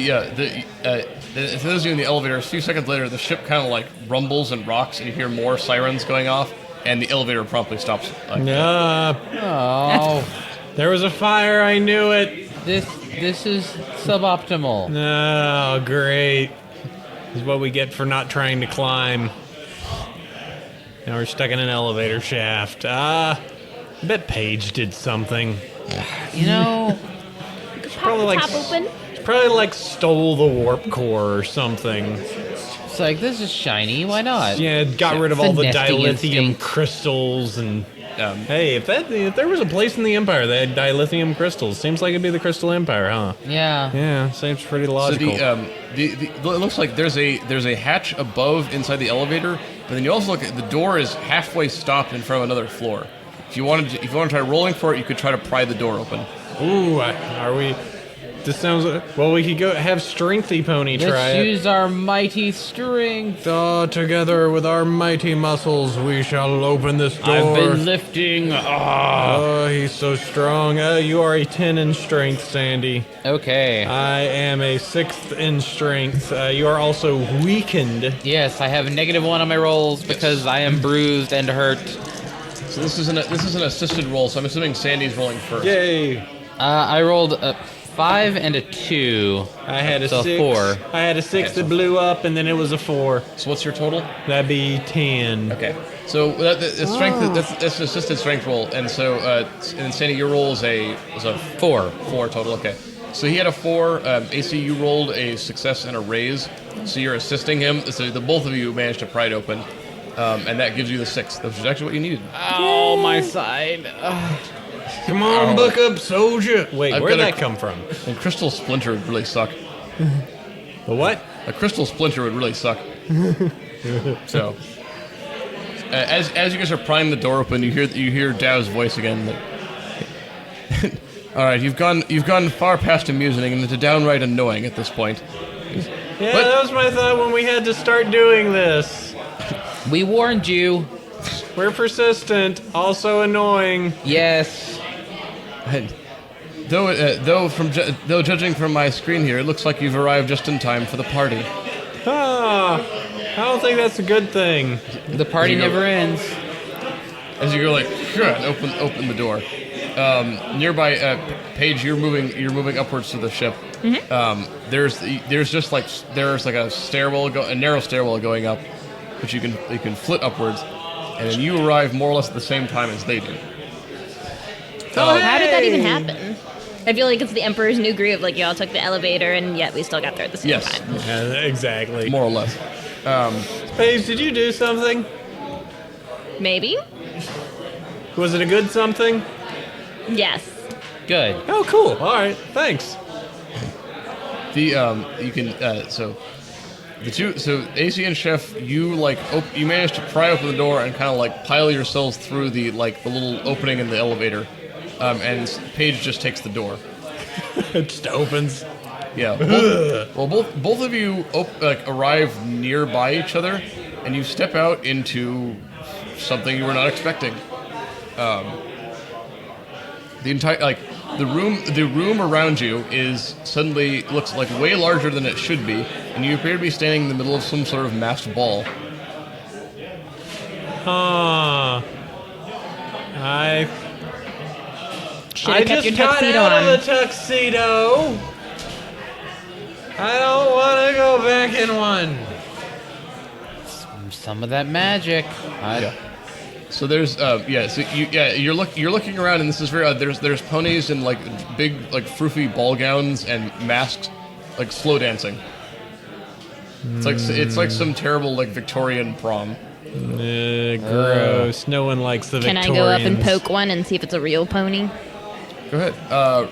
those of you in the elevator, a few seconds later, the ship kind of rumbles and rocks, and you hear more sirens going off, and the elevator promptly stops. No. There was a fire. I knew it. This is suboptimal. No, great. This is what we get for not trying to climb. Now we're stuck in an elevator shaft. I bet Paige did something. Probably top open. Probably stole the warp core or something. It's this is shiny. Why not? Yeah, got rid of all the Nesting dilithium instinct. crystals and. Hey, if there was a place in the Empire that had dilithium crystals, seems like it'd be the Crystal Empire, huh? Yeah. Yeah, seems pretty logical. So it looks like there's a hatch above inside the elevator, but then you also look at the door is halfway stopped in front of another floor. If you want to try rolling for it, you could try to pry the door open. Ooh, are we? This sounds. Well, we could go have Strengthy Pony try Let's it. use our mighty strength. Together with our mighty muscles, we shall open this door. I've been lifting. Oh, he's so strong. You are a 10 in strength, Sandy. Okay. I am a 6th in strength. You are also weakened. Yes, I have a -1 on my rolls because I am bruised and hurt. So this is an assisted roll. So I'm assuming Sandy's rolling first. Yay! I rolled a 5 and a 2. I had a So 6. 4. I had a 6 that blew up, and then it was a 4. So what's your total? That'd be 10. Okay. So the strength that's an assisted strength roll, and so and Sandy, your roll was a 4. 4 total. Okay. So he had a 4. AC, you rolled a success and a raise, so you're assisting him. So the both of you managed to pry it open, and that gives you the 6, which is actually what you needed. Oh, my side. Come on, buck up, soldier. Wait, I've where'd got that come from? And crystal splinter would really suck. The what? A crystal splinter would really suck. So, as you guys are prying the door open, you hear Dow's voice again. All right, you've gone far past amusing and into downright annoying at this point. Yeah, But- that was my thought when we had to start doing this. We warned you. We're persistent, also annoying. Yes. Though judging from my screen here, it looks like you've arrived just in time for the party. I don't think that's a good thing. The party There you go. never ends. As you go and open the door. Nearby, Paige, you're moving upwards to the ship. There's a stairwell, a narrow stairwell going up, which you can flit upwards, and then you arrive more or less at the same time as they do. How did that even happen? I feel like it's the Emperor's New Groove. Like, y'all took the elevator, and yet we still got there at the same Yes. time. Yeah, exactly. More or less. Paige, did you do something? Maybe? Was it a good something? Yes. Good. Oh, cool. All right. Thanks. You can so AC and Chef, you you managed to pry open the door and kind of like pile yourselves through the little opening in the elevator, and Paige just takes the door. It just opens. Yeah. Both of you arrive nearby each other, and you step out into something you were not expecting. The entire the room around you is suddenly looks like way larger than it should be, and you appear to be standing in the middle of some sort of masked ball. I Should have kept just your got tuxedo out on. of the tuxedo. I don't want to go back in one. Some of that magic. Yeah. So there's you're looking around, and this is very there's ponies in big froofy ball gowns and masks slow dancing. It's like some terrible Victorian prom. Gross. No one likes the Can Victorians. I go up and poke one and see if it's a real pony? Go ahead.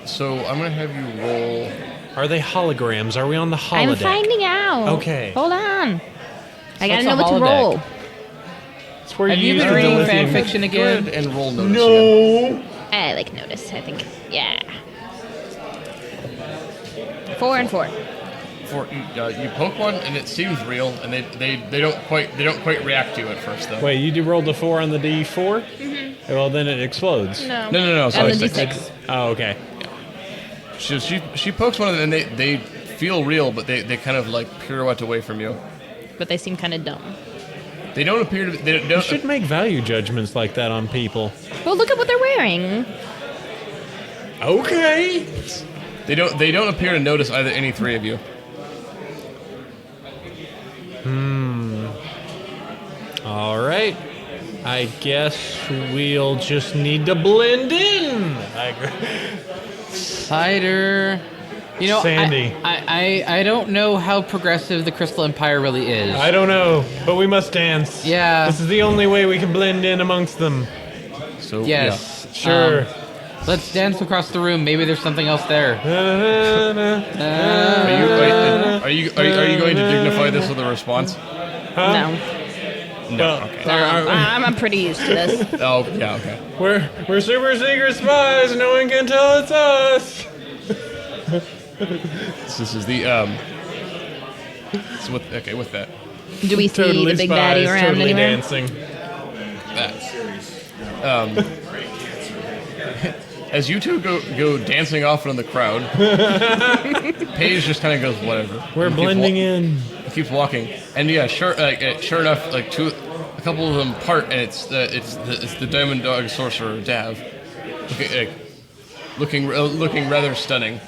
So I'm gonna have you roll. Are they holograms? Are we on the holodeck? I'm finding out. Okay. Hold on. I gotta What's a know what to holodeck? roll. It's where Have you use been the reading lithium- fan fiction Go again? ahead and roll notice again. I like notice, I think. Yeah. 4 and 4. You poke one, and it seems real, and they don't quite react to you at first though. Wait, you rolled a 4 on the D4? Mm-hmm. Well, then it explodes. No. Sorry, And the six. D6. Oh, okay. She pokes one of them, and they feel real, but they kind of pirouette away from you. But they seem kind of dumb. They don't appear to. They You don't. should make value judgments like that on people. Well, look at what they're wearing. Okay. They don't appear to notice either any three of you. All right. I guess we'll just need to blend in. Cider. You know, Sandy. I don't know how progressive the Crystal Empire really is. I don't know, but we must dance. Yeah. This is the only way we can blend in amongst them. So Yes. Sure. Let's dance across the room. Maybe there's something else there. Are you going to dignify this with a response? No. No. Well, Okay. I'm pretty used to this. Oh yeah. Okay. We're super secret spies. No one can tell it's us. This is the So with that. Do we see Totally the big spies, baddie around totally anywhere? dancing. As you two go dancing off in the crowd, Paige just kind of goes whatever. We're blending in. Keeps walking, and yeah, sure enough, a couple of them part, and it's the Diamond Dog Sorcerer Dav, looking rather stunning.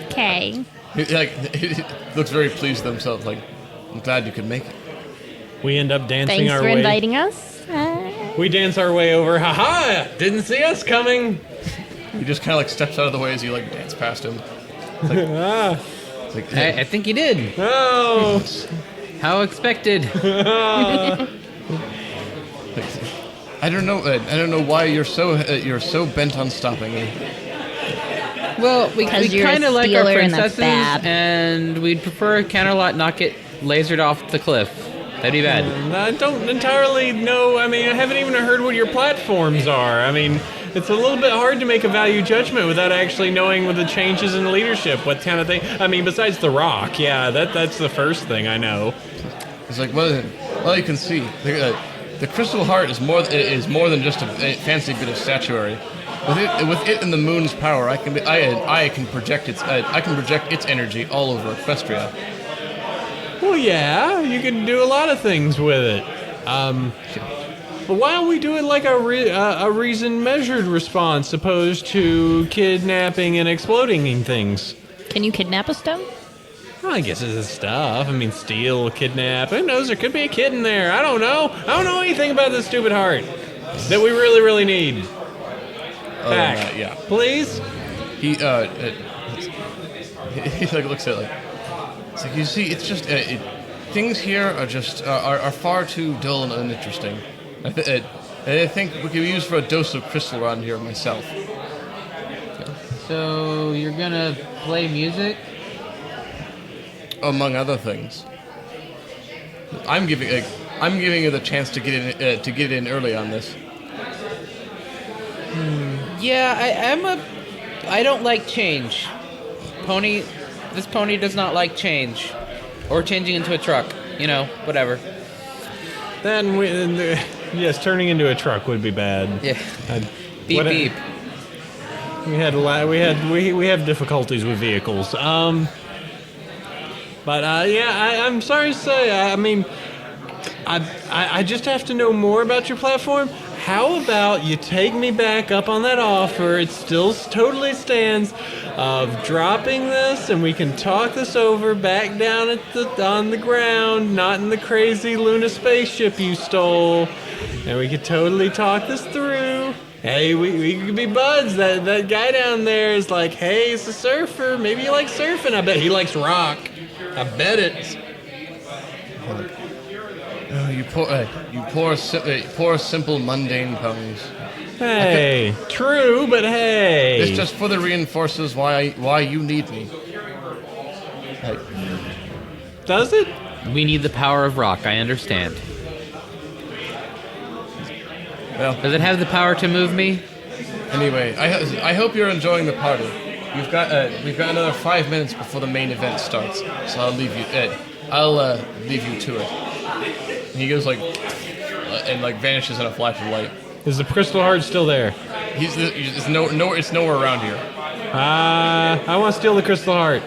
Okay. He looks very pleased with themselves. Like, I'm glad you could make it. We end up dancing Thanks our for way. inviting us. We dance our way over. Haha! Didn't see us coming. He just kind of steps out of the way as you dance past him. Ah. It's like, I think he did. Oh. How expected. I don't know. I don't know why you're so bent on stopping me. Well, we 'Cause you're a kind of like our stealer and a princesses, bab. and we'd prefer a counterlot not get lasered off the cliff. That'd be bad. I don't entirely know. I mean, I haven't even heard what your platforms are. I mean, it's a little bit hard to make a value judgment without actually knowing what the changes in leadership, what kind of thing. I mean, besides the rock, yeah, that's the first thing I know. It's like, well, you can see the crystal heart is more than just a fancy bit of statuary. With it and the moon's power, I can project its energy all over Equestria. Well, yeah, you can do a lot of things with it. But why don't we do it like a reasoned, measured response, opposed to kidnapping and exploding things? Can you kidnap a stone? Well, I guess it's his stuff. I mean, steal, kidnap. Who knows? There could be a kid in there. I don't know. I don't know anything about this stupid heart that we really, really need. Back. Yeah. Please? He like looks at it like, it's like, you see, it's just things here are just are far too dull and uninteresting. I think we could use for a dose of crystal around here myself. So you're gonna play music? Among other things, I'm giving you the chance to get in early on this. Yeah, I don't like change. This pony does not like change. Or changing into a truck. You know, whatever. Then yes, turning into a truck would be bad. Yeah. Beep beep. We have difficulties with vehicles. But I'm sorry to say. I mean, I just have to know more about your platform. How about you take me back up on that offer? It still totally stands of dropping this, and we can talk this over back down on the ground, not in the crazy Luna spaceship you stole, and we could totally talk this through. Hey, we could be buds. That guy down there is like, hey, he's a surfer. Maybe you like surfing. I bet he likes rock. I bet it. Oh, you poor, simple, mundane ponies. Hey, true, but hey. This just further reinforces why you need me. Hey. Does it? We need the power of rock, I understand. Well, Does it have the power to move me? anyway, I hope you're enjoying the party. We've got another 5 minutes before the main event starts, so I'll leave you to it. And he goes and vanishes in a flash of light. Is the crystal heart still there? It's nowhere around here. I want to steal the crystal heart.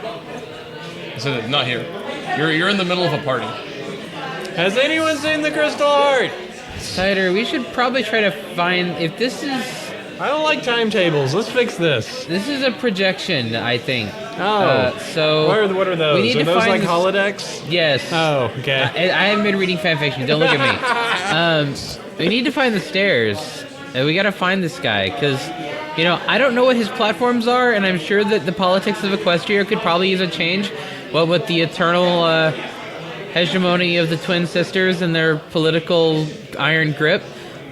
So not here. You're in the middle of a party. Has anyone seen the crystal heart? Cider, we should probably try to find if this is. I don't like timetables. Let's fix this. This is a projection, I think. Oh. So What are those? we need Are to those find like this- holodecks? Yes. Oh, okay. I haven't been reading fanfiction. Don't look at me. We need to find the stairs. We gotta find this guy because, I don't know what his platforms are, and I'm sure that the politics of Equestria could probably use a change. What with the eternal hegemony of the twin sisters and their political iron grip.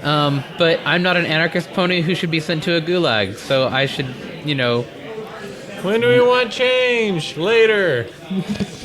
But I'm not an anarchist pony who should be sent to a gulag, so I should, When do we want change? Later.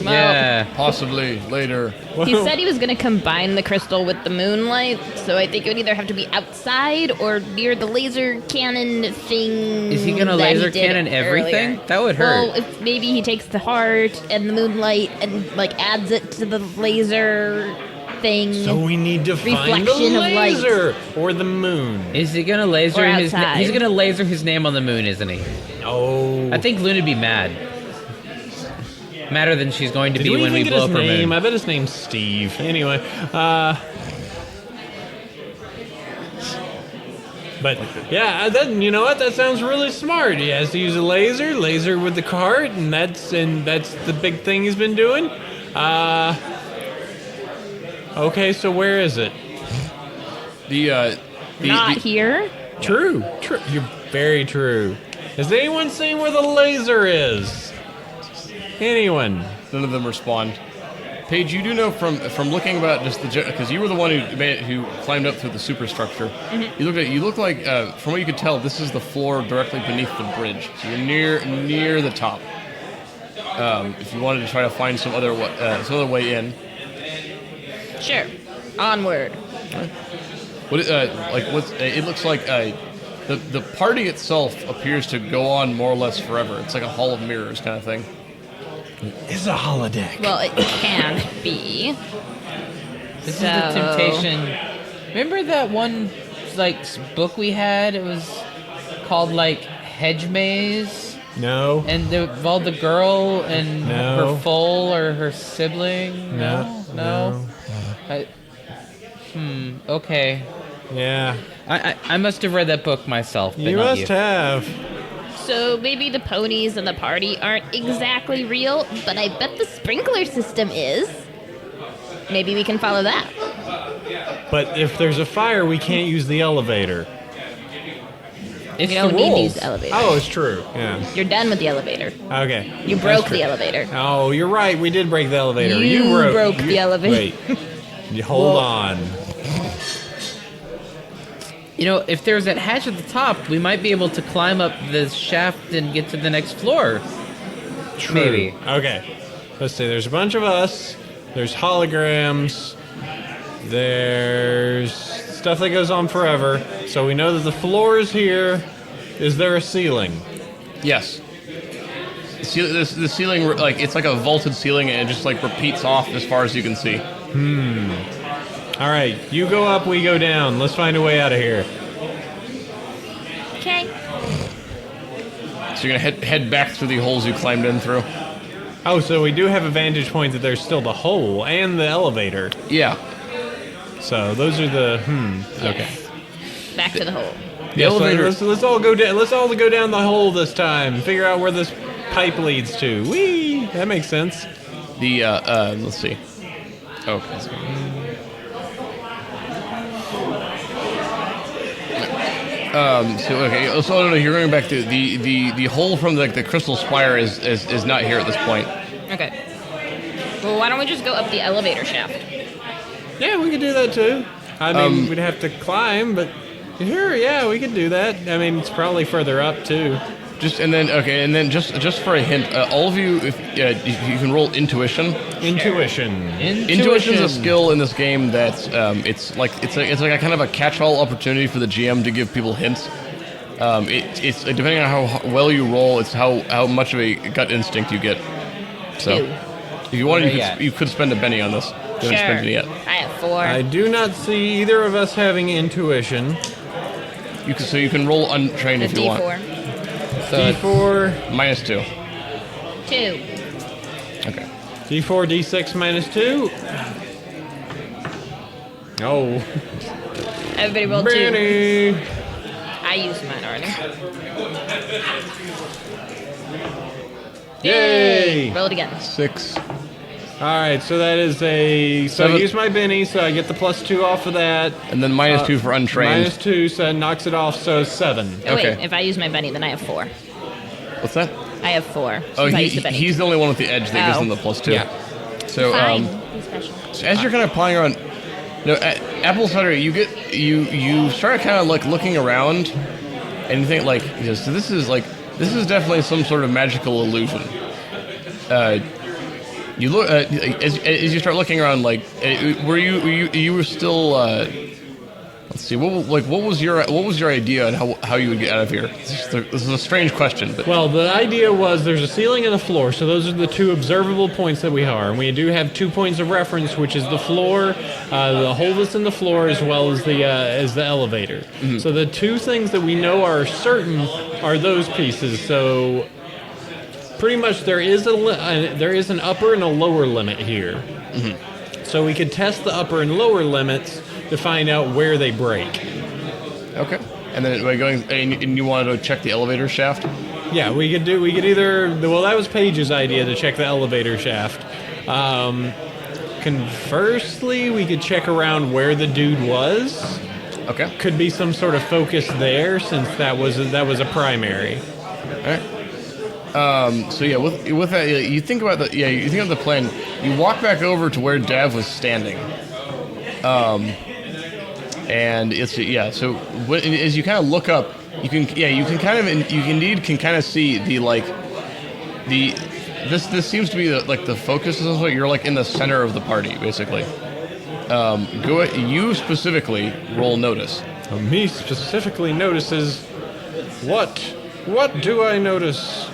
yeah. Possibly later. He said he was going to combine the crystal with the moonlight, so I think it would either have to be outside or near the laser cannon thing. Is he gonna that laser did cannon everything? earlier. That would hurt. Well, if maybe he takes the heart and the moonlight and adds it to the laser thing. So we need to find the Reflection of light. laser or the moon. Is he gonna laser Or his? outside. He's gonna laser his name on the moon, isn't he? Oh. I think Luna'd be mad. Madder than she's going to Did be we when even we get blow his up her name? moon. I bet his name's Steve. Anyway, but yeah, you know what? That sounds really smart. He has to use a laser with the cart, and that's the big thing he's been doing. Okay, so where is it? Not here. True. You're very true. Has anyone seen where the laser is? Anyone? None of them respond. Paige, you do know from looking about just because you were the one who climbed up through the superstructure. Mm-hmm. You look like from what you could tell, this is the floor directly beneath the bridge. So you're near the top. If you wanted to try to find some other way in. Sure. Onward. It looks like the party itself appears to go on more or less forever. It's like a hall of mirrors kind of thing. It's a holodeck. Well, it can be. This So- is the temptation. Remember that one book we had? It was called Hedge Maze, No. and there involved the girl and No. her foal or her sibling. No. Okay. Yeah. I must have read that book myself, but You not must you. have. So maybe the ponies and the party aren't exactly real, but I bet the sprinkler system is. Maybe we can follow that. But if there's a fire, we can't use the elevator. It's You don't the need to rules. use the elevator. Oh, it's true. Yeah. You're done with the elevator. Okay. You That's broke true. the elevator. Oh, you're right. We did break the elevator. You broke the elevator. Wait. You hold on. You know, if there's that hatch at the top, we might be able to climb up the shaft and get to the next floor. True. Maybe. Okay. Let's see. There's a bunch of us. There's holograms. There's stuff that goes on forever. So we know that the floor is here. Is there a ceiling? Yes. The ceiling, like it's like a vaulted ceiling, and it just like repeats off as far as you can see. All right. You go up. We go down. Let's find a way out of here. Okay. So you're gonna head back through the holes you climbed in through. Oh, so we do have a vantage point that there's still the hole and the elevator. Yeah. So those are the Okay. Back to the hole. Yeah, so elevator- let's all go down. Let's all go down the hole this time. Figure out where this pipe leads to. Whee! That makes sense. The let's see. Oh, that's good. So okay, so no, you're going back to the hole from the crystal spire is not here at this point. Okay. Well, why don't we just go up the elevator shaft? Yeah, we could do that too. I mean, we'd have to climb, but sure, yeah, we could do that. I mean, it's probably further up too. Just just for a hint, all of you, if you can roll intuition. Intuition. Intuition's a skill in this game that's it's like a kind of a catch-all opportunity for the GM to give people hints. It's depending on how well you roll, it's how much of a gut instinct you get. So, Two. if you wanted, Yeah. you could spend a penny on this. You haven't spent it yet. I have 4. I do not see either of us having intuition. You can roll untrained A if you want. D4. D4, -2. 2. Okay. D4, D6 minus 2. Oh, Everybody rolled 2. Brony. I used mine already. Yay! Roll it again. 6. All right, so that is a. So I 7. use my Benny, so I get the +2 off of that. And then -2 for untrained. -2, so it knocks it off, so 7. Oh, wait. Okay. If I use my Benny, then I have 4. What's that? I have 4. Oh, since I used the Benny. he's the only one with the edge that gives Oh. him the +2. Yeah. So Fine. Be special. So as you're kind of plying around, no, at Apple Cider, you start kind of like looking around, and you think like, so this is definitely some sort of magical illusion. You look as you start looking around, like, were you still? Let's see. What was your idea on how you would get out of here? This is a strange question, but Well, the idea was there's a ceiling and a floor, so those are the two observable points that we are. And we do have 2 points of reference, which is the floor, the hole that's in the floor, as well as the elevator. So the two things that we know are certain are those pieces. So pretty much there is an upper and a lower limit here. So we could test the upper and lower limits to find out where they break. okay. And then by going, and you wanted to check the elevator shaft. Yeah, we could either. Well, that was Paige's idea to check the elevator shaft. Conversely, we could check around where the dude was. Okay. Could be some sort of focus there, since that was a primary. All right. So yeah, with that, you think about the plan. You walk back over to where Dav was standing, and it's So as you kind of look up, you can kind of see this seems to be the focus of what you're like in the center of the party basically. You specifically roll notice. Me specifically notices what? What do I notice?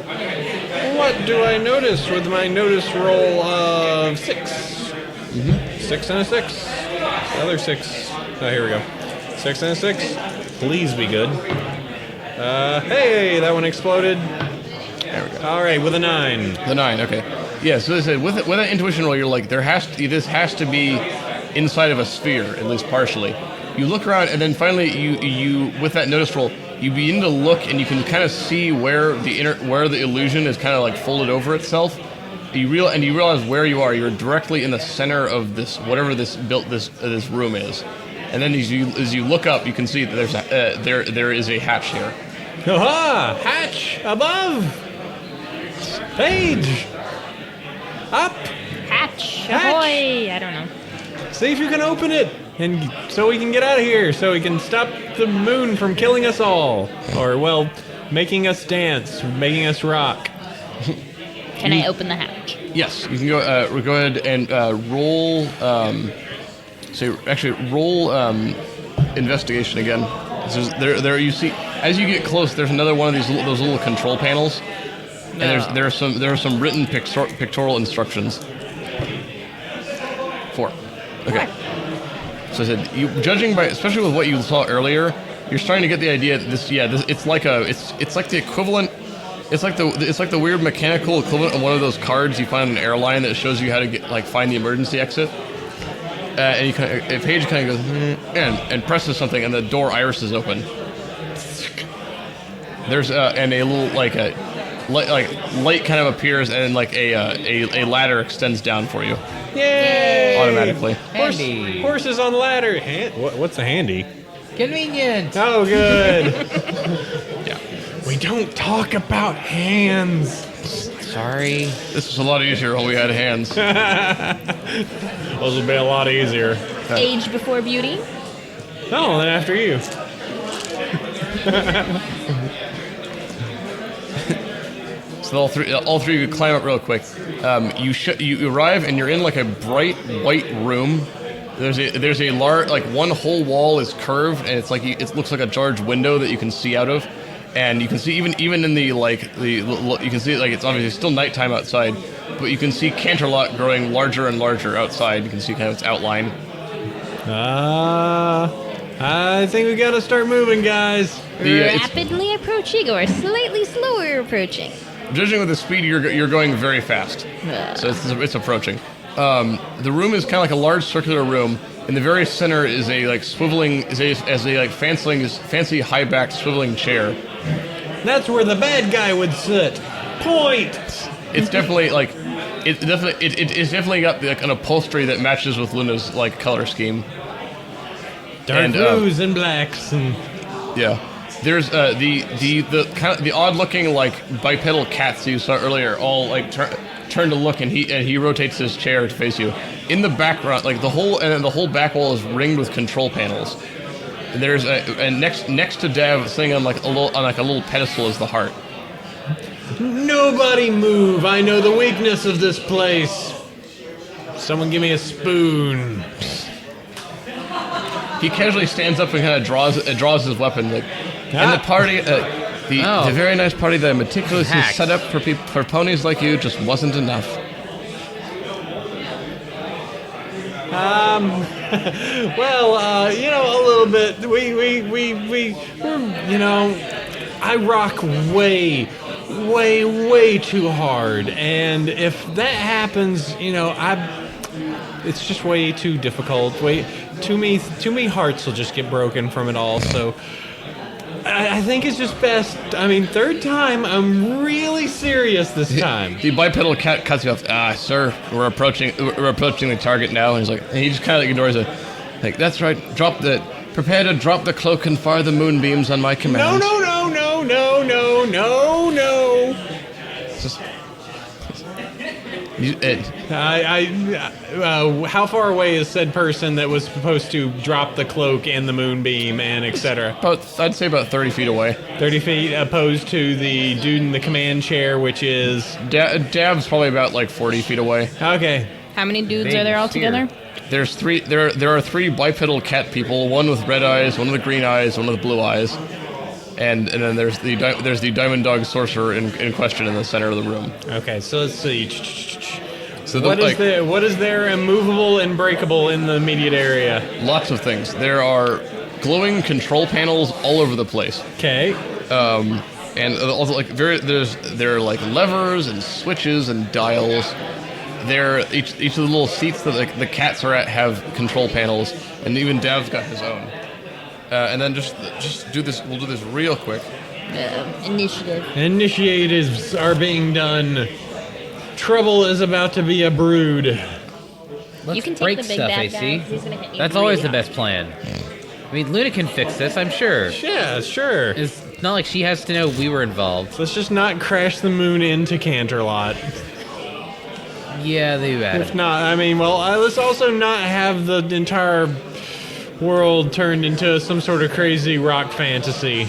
What do I notice with my notice roll of 6? 6 and a 6. Another 6. Oh, here we go. 6 and a 6. Please be good. Hey, that one exploded. There we go. All right, with a 9. The 9, okay. Yeah, so they said with that intuition roll, you're like, this has to be inside of a sphere, at least partially. You look around, and then finally, you with that notice roll, you begin to look, and you can kind of see where the illusion is kind of like folded over itself. You realize where you are. You're directly in the center of this, whatever this room is. And then as you look up, you can see that there is a hatch here. Aha! Hatch above. Paige. Up. Hatch, Hatch. ahoy! I don't know. See if you can open it, and so we can get out of here. So we can stop the moon from killing us all, or well, making us dance, making us rock. Can I open the hatch? Yes, you can go ahead and roll. Roll investigation again. There you see, as you get close, there's another one of those little control panels, and there are some written pictorial instructions. 4. Okay. So I said, judging by, especially with what you saw earlier, you're starting to get the idea that it's like the equivalent. It's like the weird mechanical equivalent of one of those cards you find on an airline that shows you how to find the emergency exit. And Paige kind of goes and presses something, and the door irises open. There's and a little light kind of appears, and a ladder extends down for you. Yay! Automatically. Handy. Horses on the ladder. What's a handy? Convenient. Oh, good. Yeah. We don't talk about hands. Sorry. This was a lot easier when we had hands. Those would be a lot easier. Age before beauty. No, then after you. So all three of you climb up real quick. You arrive, and you're in like a bright white room. There's a large, one whole wall is curved, and it looks like a large window that you can see out of. And you can see even in you can see it's obviously still nighttime outside, but you can see Canterlot growing larger and larger outside. You can see kind of its outline. I think we gotta start moving, guys. Rapidly approaching or slightly slower approaching? Judging with the speed, you're going very fast, so it's approaching. The room is kind of like a large circular room. In the very center is a fancy high-backed swiveling chair. That's where the bad guy would sit. Point. It's definitely it's definitely got an upholstery that matches with Luna's color scheme. Dark blues and blacks and yeah. There's the odd looking bipedal cats you saw earlier all turn to look, and he rotates his chair to face you. In the background, the whole back wall is ringed with control panels. There's and next to Dev sitting on a little pedestal is the heart. Nobody move. I know the weakness of this place. Someone give me a spoon. He casually stands up and kind of draws his weapon. And the party, the very nice party that I meticulously set up for ponies like you just wasn't enough. Well, a little bit. I rock way too hard, and if that happens, it's just way too difficult. Too many hearts will just get broken from it all. So I think it's just best. I mean, third time, I'm really serious this time. The bipedal cat cuts you off. Sir, we're approaching the target now. And he just kind of ignores it. That's right. Prepare to drop the cloak and fire the moonbeams on my command. No. Just. How far away is said person that was supposed to drop the cloak and the moonbeam and etc.? I'd say about 30 feet away. 30 feet opposed to the dude in the command chair, which is... Dab's probably about 40 feet away. Okay. How many dudes are there altogether? There's 3. There are 3 bipedal cat people. One with red eyes, one with green eyes, one with blue eyes. And then there's the Diamond Dog sorcerer in question in the center of the room. Okay, so let's see. So what is there immovable and breakable in the immediate area? Lots of things. There are glowing control panels all over the place. Okay. And also there are levers and switches and dials. Each of the little seats that the cats are at have control panels, and even Dav's got his own. and then just do this. We'll do this real quick. Initiative. Initiatives are being done. Trouble is about to be brewed. Let's You can take break the big stuff, bad AC. guy, 'cause he's gonna hit you That's always really the best plan. I mean, Luna can fix this, I'm sure. Yeah, sure. It's not like she has to know we were involved. Let's just not crash the moon into Canterlot. Yeah, they had If it. not, I mean, well, let's also not have the entire world turned into some sort of crazy rock fantasy.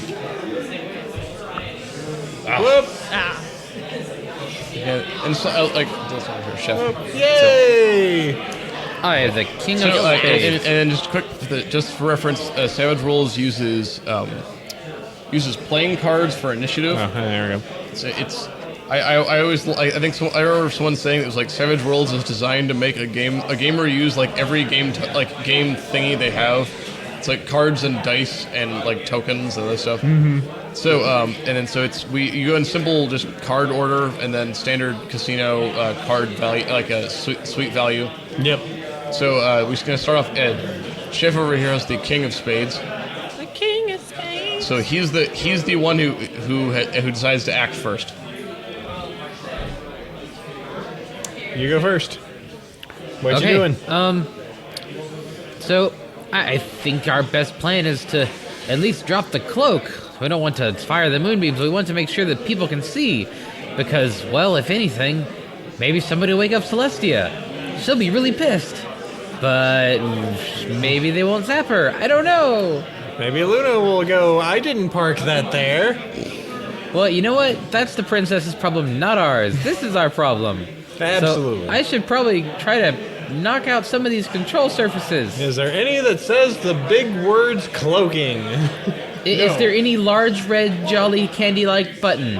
Whoop! Ah. Yeah, and so, like, chef. Yay! I am the king So, of space. and then just quick, just for reference, Savage Worlds uses playing cards for initiative. Oh, there we go. So it's I always I think I remember someone saying it was like Savage Worlds is designed to make a gamer use like every game game thingy they have. It's like cards and dice and like tokens and other stuff. Mm-hmm. So and then so you go in simple just card order and then standard casino card value like a sweet value. Yep. So we're just gonna start off. Chef over here is the king of spades. The king of spades. So he's the one who decides to act first. You go first. What Okay, you doing? So I think our best plan is to at least drop the cloak. We don't want to fire the moonbeams. We want to make sure that people can see. Because, well, if anything, maybe somebody will wake up Celestia. She'll be really pissed. But maybe they won't zap her. I don't know. Maybe Luna will go, I didn't park that there. Well, you know what? That's the princess's problem, not ours. This is our problem. Absolutely. So I should probably try to knock out some of these control surfaces. Is there any that says the big words cloaking? Is there any large red jolly candy-like button?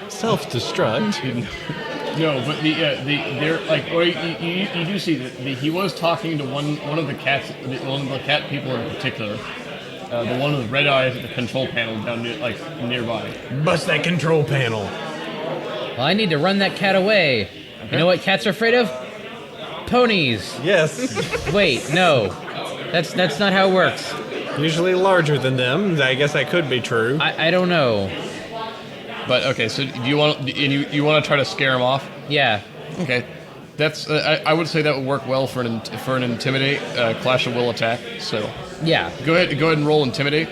Self-destruct. No, but they're like you do see that he was talking to one of the cats, one of the cat people in particular, the one with red eyes at the control panel down nearby. Bust that control panel. Well, I need to run that cat away. You know what cats are afraid of? Ponies. Yes. Wait, no. That's not how it works. Usually larger than them. I guess that could be true. I don't know. But okay, so do you want to try to scare him off? Yeah. Okay, that's I would say that would work well for an intimidate clash of will attack. So Yeah. go ahead and roll intimidate.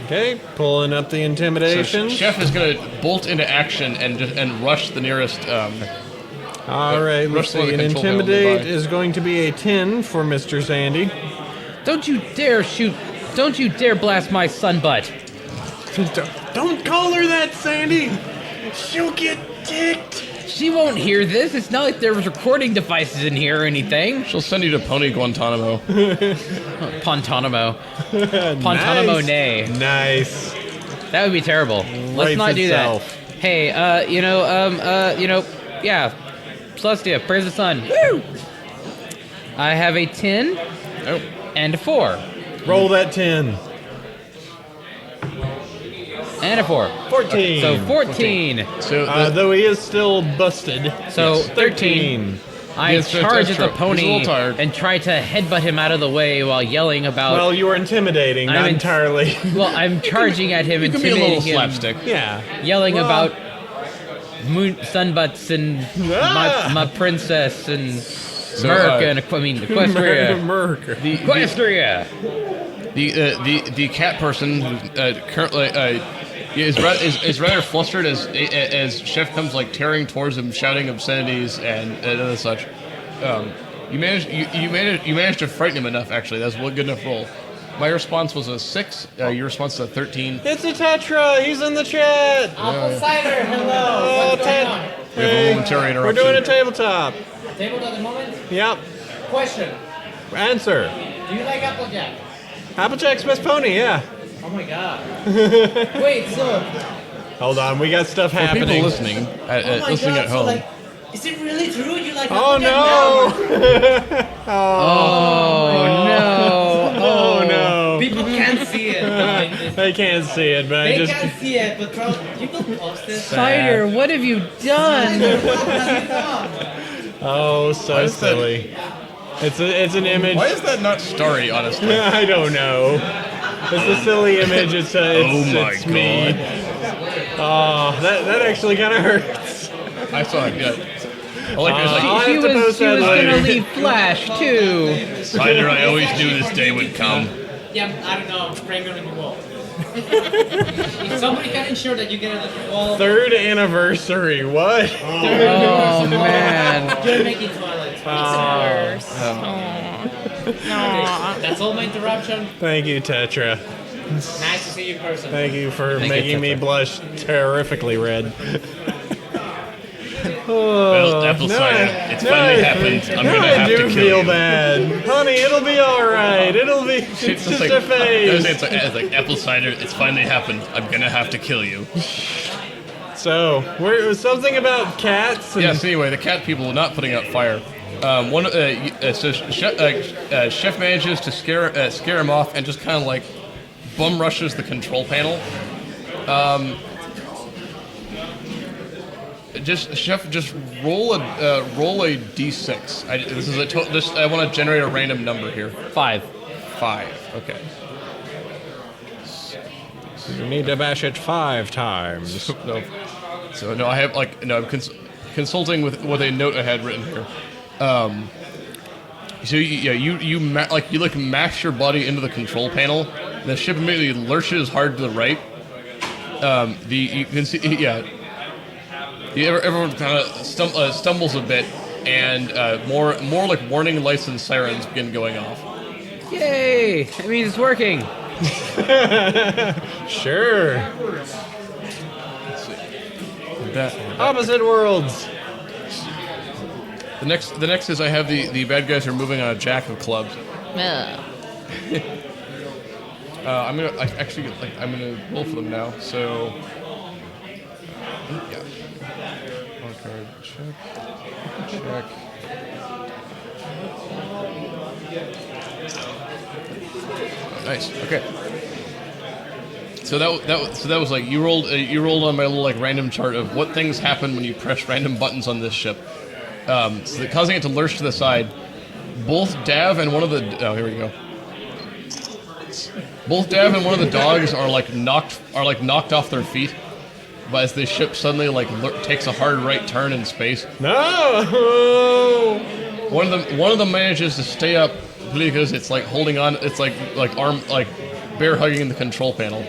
Okay, pulling up the So intimidation. Chef is gonna bolt into action and rush the nearest. All right, let's Rush one of see. the An control panel intimidate nearby. is going to be a 10 for Mr. Sandy. Don't you dare shoot. Don't you dare blast my sun butt. Don't call her that, Sandy. She'll get ticked. She won't hear this. It's not like there was recording devices in here or anything. She'll send you to Pony Guantanamo. Pontanamo. Pontanamo Nice. nay. Nice. That would be terrible. Let's Writes not do itself. that. Hey, yeah. Celestia, praise the sun. Woo! I have a 10 and a 4. Roll that 10. And a 4. 14. So 14. So Though he is still busted. So Yes, 13. I Yes, charge that's at the true. He's a pony little tired. and try to headbutt him out of the way while yelling about. Well, you were intimidating, not I'm entirely. Well, I'm charging at him, you can be a intimidating little him, slapstick. Yeah. yelling Well, about sunbutts and Ah! my princess and Merc and Equestria. Merc. Equestria. The cat person who currently is rather flustered as Chef comes like tearing towards him, shouting obscenities and other such. You managed to frighten him enough. Actually, that's a good enough roll. My response was a 6. Your response is a 13. It's a Tetra. He's in the chat. Apple cider, hello. Oh, What's going on? We have a momentary We're interruption. doing a tabletop. Table at the moment? Yep. Question. Answer. Do you like Applejack? Applejack's best pony, yeah. Oh my god. Wait, so... Hold on, we got stuff For people happening. listening, Oh my listening god, at so home. like... Is it really true you like Oh Applejack no! Oh no! Oh now? no! People can't see it. Like, They can't see it, but I they just. can't see it, but you can post it. Cider, what have you done? What have you done? Oh, so Why is that- silly. It's an image. Why is that not starry, honestly? I don't know. It's a silly image. It's me. Oh, that actually kind of hurts. I saw it, yeah. I like it. I'll She have to was post that gonna later. leave Flash too. Spider, I always knew this day would come. Yeah, I don't know. I'm spraying on your wall. If somebody can ensure that you get on the wall, Third anniversary. What? Oh man. you're making Twilight. Worse. That's all my interruption. Thank you, Tetra. Nice to see you in person. Thank you for Thank you, making me Tetra. blush terrifically red. Well, apple cider. It's finally happened. I'm gonna have I to do kill feel you. bad. Honey, it'll be alright. It'll be. It's It's just like, a phase. it's like apple cider. It's finally happened. I'm gonna have to kill you. So, where something about cats? And Yes. Anyway, the cat people are not putting out fire. Chef manages to scare him off and just kind of like bum rushes the control panel. Just roll a d6. I want to generate a random number here. 5. 5. Okay. You need to bash it 5 times. No. So no, I have I'm consulting with a note I had written here. So you mash your body into the control panel. The ship immediately lurches hard to the right. You can see everyone kind of stumbles a bit, and more like warning lights and sirens begin going off. Yay! It means it's working. Sure. That Opposite worlds. the next is I have the bad guys are moving on a jack of clubs. Ugh. I'm gonna roll for them now. So yeah. One card, check. Oh, nice. Okay. So that was like you rolled on my little like random chart of what things happen when you press random buttons on this ship, so causing it to lurch to the side. Both Dav and one of the here we go. Both Dav and one of the dogs are knocked off their feet, but as the ship suddenly takes a hard right turn in space. No. One of them manages to stay up because it's like holding on. It's like bear hugging the control panel.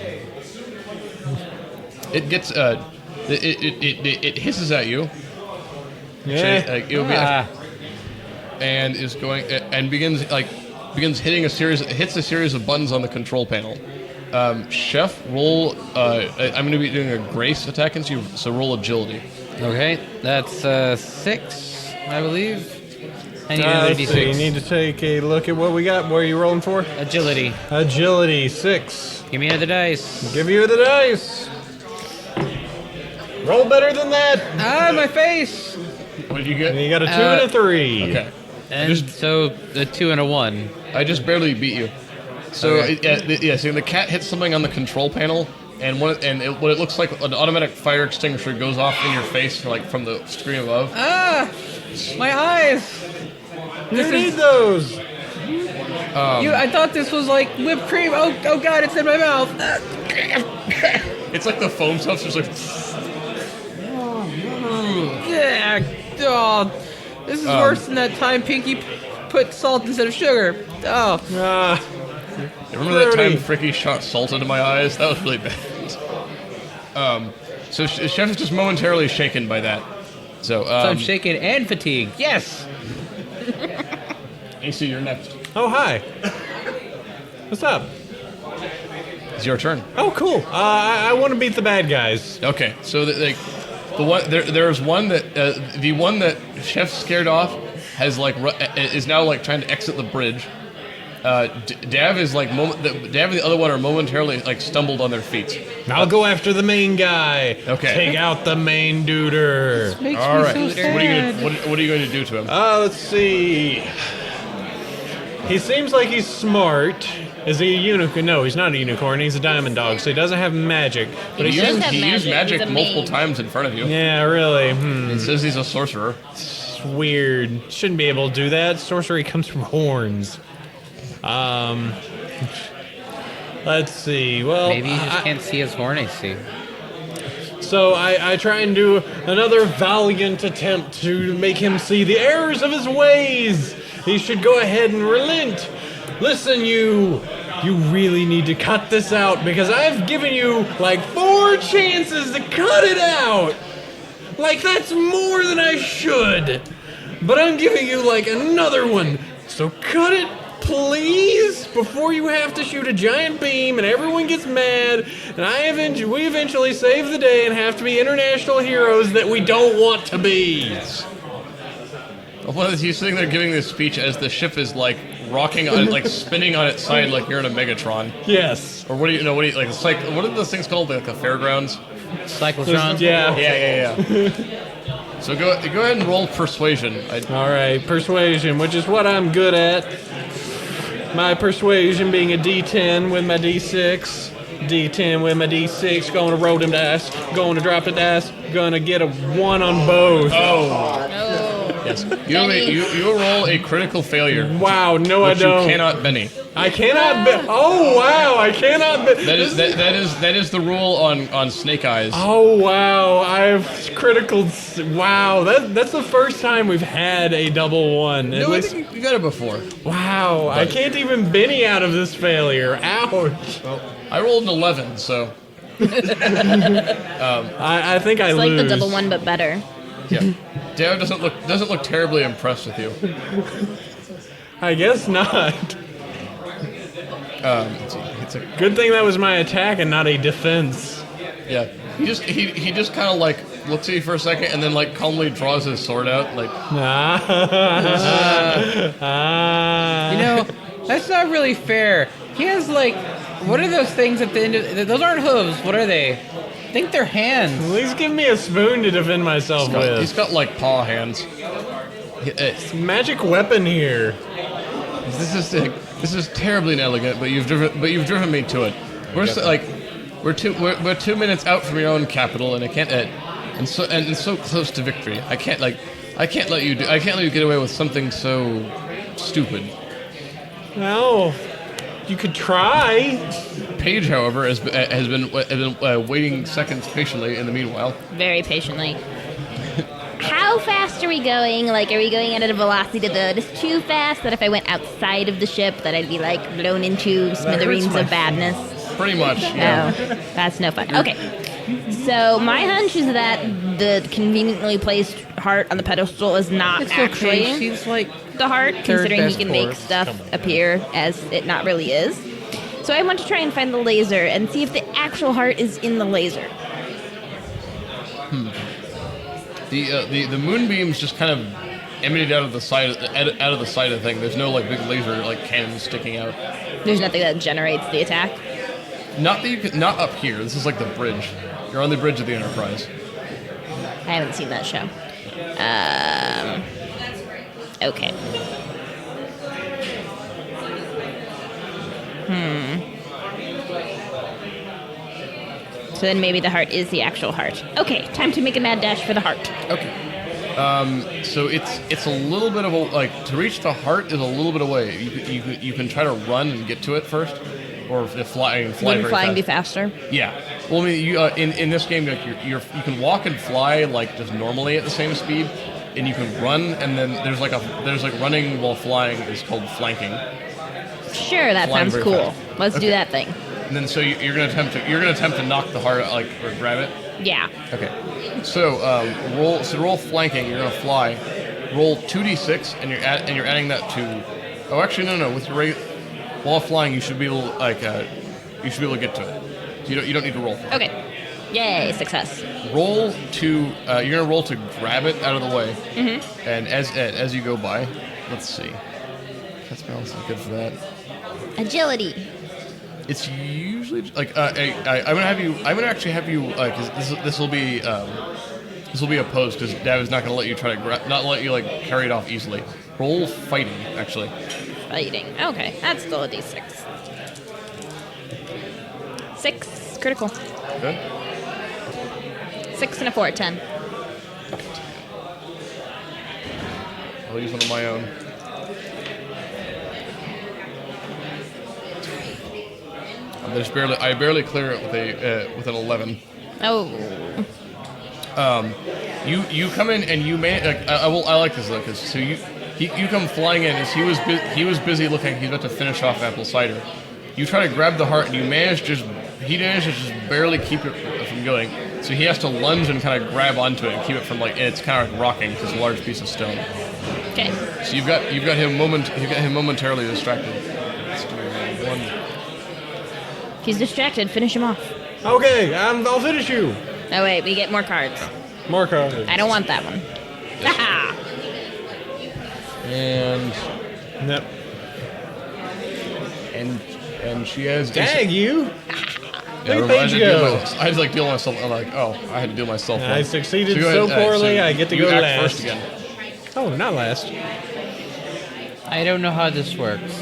It gets it hisses at you. Yeah. And is going and begins hitting hits a series of buttons on the control panel. Chef, roll. I'm going to be doing a grace attack against you, so roll agility. Okay, that's 6, I believe. I need Let's another see, d6. you need to take a look at what we got. What are you rolling for? Agility. Agility 6. Give me another dice. Give you the dice. Roll better than that. Ah, my face! What did you get? You got a 2 and a 3. Okay. And so a 2 and a 1. I just barely beat you. So so the cat hits something on the control panel, and what it looks like an automatic fire extinguisher goes off in your face, from the screen above. Ah! My eyes! You need those. I thought this was like whipped cream. Oh god, it's in my mouth. It's like the foam stuff's just like. Yeah. Oh, this is worse than that time Pinky put salt instead of sugar. Oh. Remember that Brody. time Fricky shot salt into my eyes? That was really bad. So Chef is just momentarily shaken by that. So So I'm shaken and fatigued. Yes. AC, you're next. Oh, hi. What's up? It's your turn. Oh, cool. I want to beat the bad guys. Okay, so there's one that the one that Chef scared off has is now trying to exit the bridge. Dav is Dav and the other one are momentarily stumbled on their feet. I'll go after the main guy. Okay. Take out the main duder. Makes All me right. so What sad. are you going to do to him? Let's see. He seems like he's smart. Is he a unicorn? No, he's not a unicorn. He's a diamond dog, so he doesn't have magic. But He does have he used magic. magic He's a multiple mage. times in front of you. Yeah, really. It says he's a sorcerer. That's weird. Shouldn't be able to do that. Sorcery comes from horns. Let's see. Well, Maybe you just can't see his horn AC. So I try and do another valiant attempt to make him see the errors of his ways. He should go ahead and relent. Listen, you really need to cut this out because I've given you like 4 chances to cut it out. Like that's more than I should. But I'm giving you like another one. So cut it, please, before you have to shoot a giant beam and everyone gets mad and we eventually save the day and have to be international heroes that we don't want to be. Well, he's sitting there giving this speech as the ship is like rocking, on, like spinning on its side like you're in a Megatron. Yes. Or what do you know? Like it's like what are those things called? Like the fairgrounds? Cyclotron? Yeah. Yeah. So go ahead and roll persuasion. All right, persuasion, which is what I'm good at. My persuasion being a D10 with my D6. D10 with my D6. Going to roll them dice. Going to drop the dice. Going to get a 1 on both. Oh. Yes. You roll a critical failure. Wow, no, I don't. You cannot Benny. I cannot be. Oh wow, I cannot be. That is the rule on Snake Eyes. Oh wow, I've critical. Wow, that's the first time we've had a double 1. No, I think you got it before. Wow, I can't even Benny out of this failure. Ouch. Well, I rolled an 11, so. I think I It's lose. like the double 1, but better. Yeah. Dad doesn't look terribly impressed with you. I guess not. Let's see. It's a Good thing that was my attack and not a defense. yeah. He just kind of like looks at you for a second and then like calmly draws his sword out like. You know, that's not really fair. He has like, what are those things at the end of, those aren't hooves, what are they? I think they're hands. At least give me a spoon to defend myself with. He's got like paw hands. Magic weapon here. This is terribly inelegant, but you've driven me to it. We're 2 minutes out from your own capital, and I can't and so close to victory. I can't let you get away with something so stupid. Well, you could try. Paige, however, has been waiting seconds patiently in the meanwhile. Very patiently. How fast are we going? Like, are we going at a velocity that is too fast that if I went outside of the ship that I'd be, like, blown into smithereens of badness? Pretty much, yeah. No, that's no fun. Okay, so my hunch is that the conveniently placed heart on the pedestal is not actually She's like the heart, third considering he best can make horse. stuff appear as it not really is. So I want to try and find the laser and see if the actual heart is in the laser. The moonbeams just kind of emanate out of the side of the thing. There's no like big laser like cannons sticking out. There's nothing that generates the attack. Not up here. This is like the bridge. You're on the bridge of the Enterprise. I haven't seen that show. Okay. So then maybe the heart is the actual heart. Okay, time to make a mad dash for the heart. Okay. So it's a little bit of a like to reach the heart is a little bit away. You can try to run and get to it first, or if fly Wouldn't very flying fast. be faster? Yeah. Well, I mean, you in this game, like you can walk and fly like just normally at the same speed, and you can run, and then there's like running while flying is called flanking, Sure, that Flying sounds very cool. fast. Let's do Okay. that thing. and then so you're gonna attempt to knock the heart out, like or grab it. Yeah. Okay. So roll flanking. You're gonna fly. Roll 2d6, and you're adding that to. Oh, actually no. With your while flying, you should be able you should be able to get to it. So you don't need to roll. For it. Okay. Yay, success. Roll to you're gonna roll to grab it out of the way. Mm-hmm. And as you go by, let's see. That's balance is good for that. Agility. It's usually like I'm gonna actually have you because this will be opposed because Dad is not gonna let you try to not let you like carry it off easily. Roll fighting actually. Fighting. Okay, that's still a d6. 6, critical. Good. 6 and a 4, 10. I'll use one of my own. I barely clear it with an 11. Oh. You come in and you I like this though, because so you come flying in as he was busy looking like he's about to finish off apple cider. You try to grab the heart and he manages to just barely keep it from going. So he has to lunge and kind of grab onto it and keep it from and it's kind of like rocking because it's a large piece of stone. Okay. So you've got him momentarily distracted. Let's do one. If he's distracted, finish him off. Okay, I'll finish you. Oh wait, we get more cards. More cards. I don't want that one. Haha. And Nope. and she has. Dag you. Yeah, Look at Paige go. I had to deal with myself. I'm like, oh, I had to deal with myself. I one. succeeded go so ahead, poorly, I get to you go act last. first again. Oh, not last. I don't know how this works.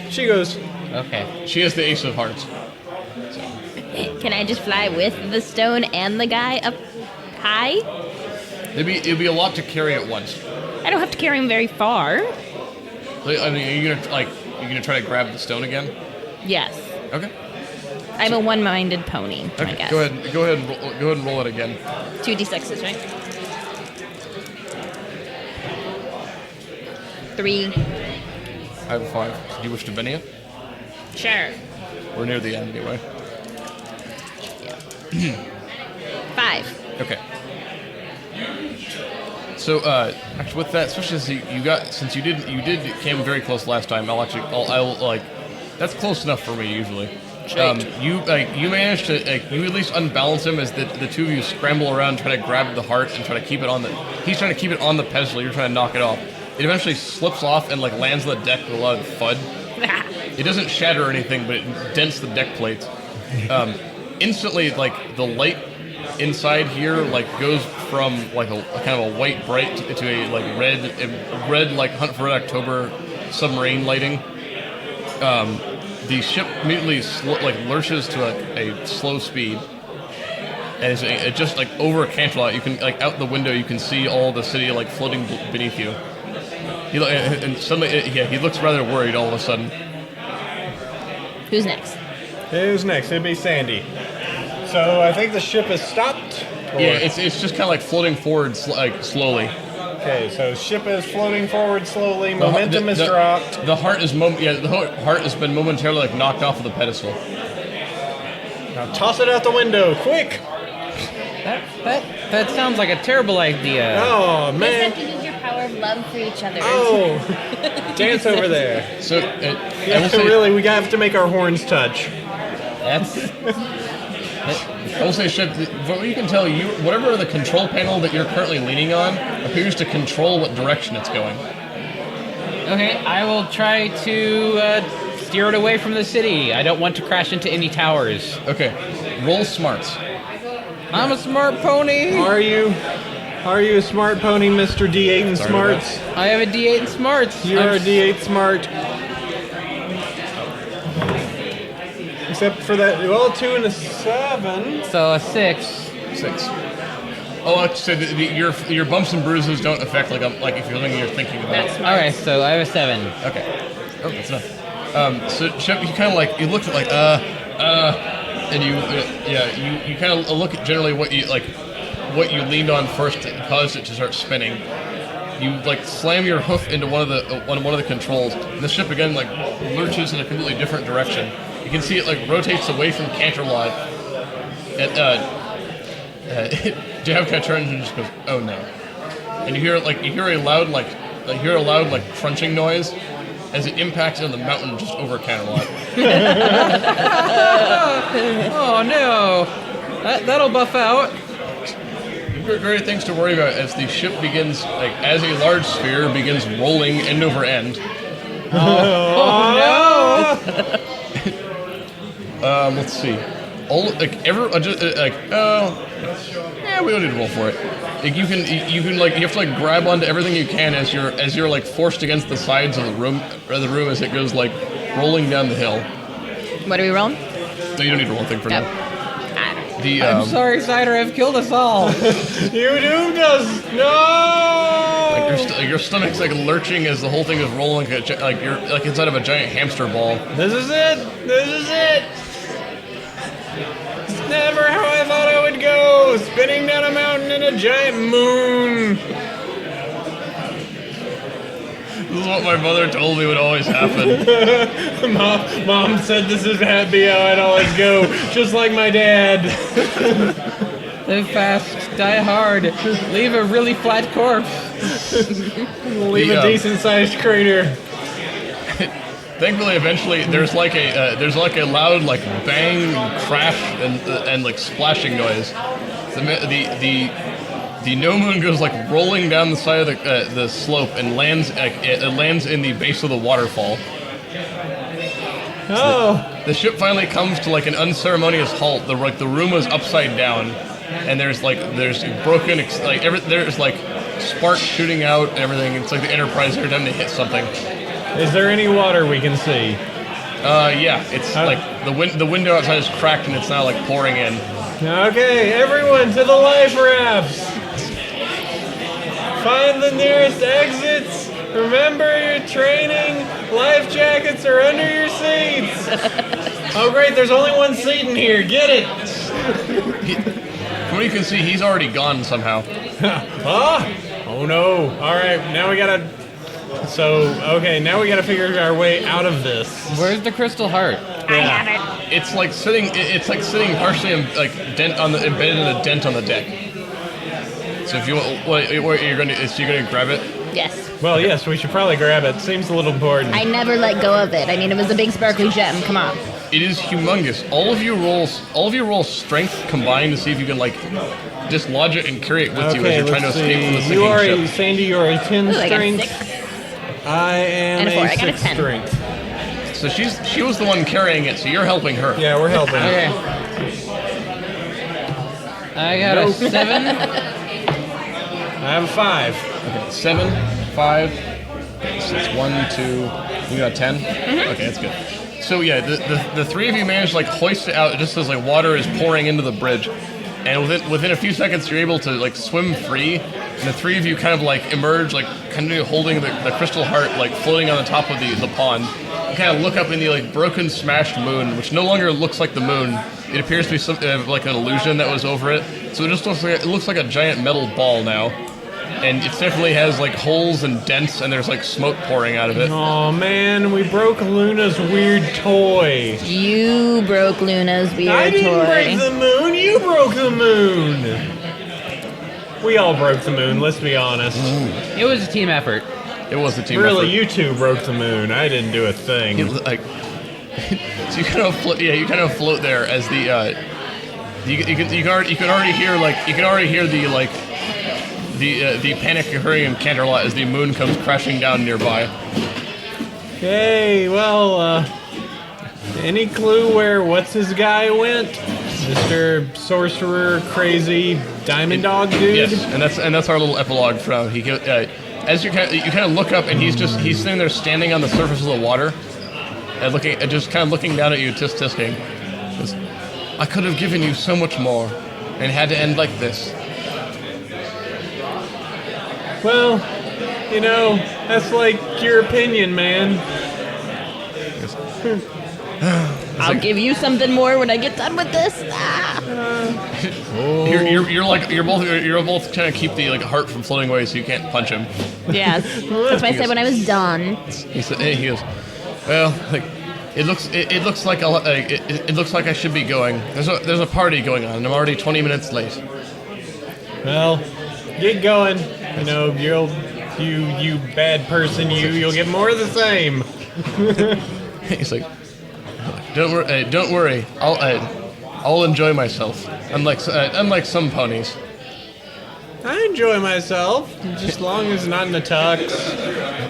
She goes. Okay. She has the ace of hearts. Can I just fly with the stone and the guy up high? It'd be a lot to carry at once. I don't have to carry him very far. I mean, are you gonna try to grab the stone again? Yes. Okay. I'm a one-minded pony, I Okay. guess. Go ahead and roll it again. 2d6s, right? 3. I have a 5. Do you wish to Benny it? Sure. We're near the end anyway. 5. Okay. So, actually, with that, especially since you came very close last time, I'll that's close enough for me usually. You managed to you at least unbalance him as the two of you scramble around, try to grab the heart and try to keep it on the. He's trying to keep it on the pedestal. You're trying to knock it off. It eventually slips off and lands on the deck with a lot of thud. It doesn't shatter or anything, but it dents the deck plates. Instantly, the light inside here goes from a kind of a white bright to a red Hunt for Red October submarine lighting. The ship immediately lurches to a slow speed, and it just over a cantle out. You can out the window you can see all the city floating beneath you. And suddenly he looks rather worried all of a sudden. Who's next? Who's next? It'd be Sandy. So I think the ship has stopped. Yeah, it's just kind of floating forward slowly. Okay, so ship is floating forward slowly. Momentum is dropped. The heart is the heart has been momentarily knocked off of the pedestal. Now toss it out the window, quick! That sounds like a terrible idea. Oh You man! have to use your power of love for each other. Oh, dance over there. So We have to make our horns touch. I will say, Shep, from what you can tell, whatever the control panel that you're currently leaning on appears to control what direction it's going. Okay, I will try to steer it away from the city. I don't want to crash into any towers. Okay, roll smarts. I'm a smart pony. Are you a smart pony, Mr. D8 and smarts? I have a D8 in smarts. You're a D8 smart. Except for that, 2 and a 7. So a 6. 6. Oh, so your bumps and bruises don't affect if you're thinking about it. Okay, so I have a 7. Okay. Oh, that's enough. So Shep, you kind of you looked at and you kind of look at generally what you leaned on first that caused it to start spinning. You slam your hoof into one of the controls, and the ship again lurches in a completely different direction. You can see it rotates away from Canterlot. Javka turns and just goes, "Oh no!" And you hear a loud crunching noise as it impacts on the mountain just over Canterlot. Oh no! That'll buff out. You've got great things to worry about as the ship begins, as a large sphere begins rolling end over end. Oh no! Let's see. We don't need to roll for it. You have to grab onto everything you can as you're forced against the sides of the room as it goes rolling down the hill. What are we rolling? So you don't need to roll a thing for now. I'm sorry, Cider. I've killed us all. You doomed us! No! Like your stomach's like lurching as the whole thing is rolling like you're like inside of a giant hamster ball. This is it. This is it. It's never how I thought I would go. Spinning down a mountain in a giant moon. This is what my mother told me would always happen. Mom said this is be how I'd always go, just like my dad. Live fast, die hard, leave a really flat corpse. Leave a decent-sized crater. Thankfully, eventually, there's like a loud like bang, crash, and like splashing noise. The no moon goes like rolling down the side of the slope and lands in the base of the waterfall. Oh. The ship finally comes to like an unceremonious halt. The room is upside down, and there's broken there's like sparks shooting out and everything. It's like the Enterprise every time they hit something. Is there any water we can see? Yeah, it's like the window outside is cracked and it's now like pouring in. Okay, everyone to the life rafts. Find the nearest exits. Remember your training. Life jackets are under your seats. Oh great, there's only one seat in here. Get it. From what you can see, he's already gone somehow. Oh no. All right, now we gotta figure our way out of this. Where's the crystal heart? I have it. It's like sitting partially embedded in a dent on the deck. So if you're gonna grab it. Yes. Well, yes, we should probably grab it. Seems a little important. I never let go of it. I mean, it was a big sparkly gem. Come on. It is humongous. All of you roll strength combined to see if you can like dislodge it and carry it with you as you're trying to escape from the sinking ship. Sandy, you are a 10 Ooh, I got a strength. 6. I am And a 4. I got a 6 10. strength. So she was the one carrying it, so you're helping her. Yeah, we're helping. Okay. I got a 7. I have a 5. 7, 5, 6, 1, 2. You got 10. Okay, that's good. So yeah, the three of you managed to like hoist it out just as like water is pouring into the bridge, and within a few seconds you're able to like swim free, and the three of you kind of like emerge like kind of holding the crystal heart like floating on the top of the pond. You kind of look up in the like broken, smashed moon, which no longer looks like the moon. It appears to be something like an illusion that was over it. So it looks like a giant metal ball now. And it definitely has like holes and dents, and there's like smoke pouring out of it. Oh man, we broke Luna's weird toy. You broke Luna's weird toy. I didn't break the moon, you broke the moon. We all broke the moon, let's be honest. It was a team effort. It was a team Really, effort. you two broke the moon. I didn't do a thing. Like, so you kind of float. Yeah, you kind of float there as the. You can already hear the panic occurring in Canterlot as the moon comes crashing down nearby. Hey, well, any clue where what's his guy went? Mr. Sorcerer, crazy diamond dog dude. Yes, and that's our little epilogue for now. He as you kind of look up, and he's sitting there standing on the surface of the water, and looking down at you, tisk-tisking. Says, I could have given you so much more, and it had to end like this. Well, that's like your opinion, man. I'll give you something more when I get done with this. You're both trying to keep the like heart from floating away, so you can't punch him. Yes. That's what I said when I was done. He goes, well, like it looks like it looks like I should be going. There's a party going on, and I'm already 20 minutes late. Well, get going. You bad person. You'll get more of the same. He's like, don't worry. I'll enjoy myself. Unlike some ponies. I enjoy myself, just as long as not in the tux,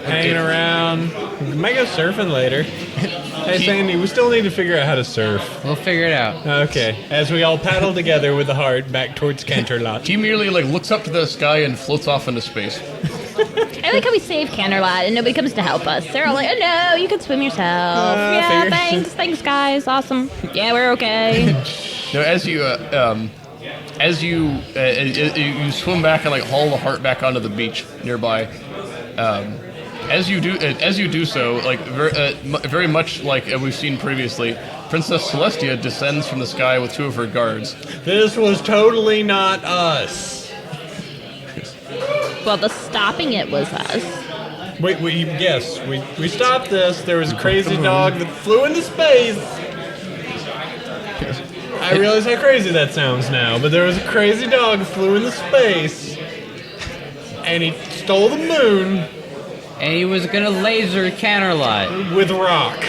hanging around. We might go surfing later. Hey, Sandy, we still need to figure out how to surf. We'll figure it out. Okay, as we all paddle together with the heart back towards Canterlot. He merely looks up to the sky and floats off into space. I like how we save Canterlot and nobody comes to help us. They're all like, oh no, you can swim yourself. Yeah, thanks guys, awesome. Yeah, we're okay. Now, as you swim back and like haul the heart back onto the beach nearby. As you do so, like very much like we've seen previously, Princess Celestia descends from the sky with 2 of her guards. This was totally not us. Well, the stopping it was us. We stopped this. There was a crazy dog that flew into space. I realize how crazy that sounds now, but there was a crazy dog that flew into space, and he stole the moon And he was gonna laser Counterlot. with rock.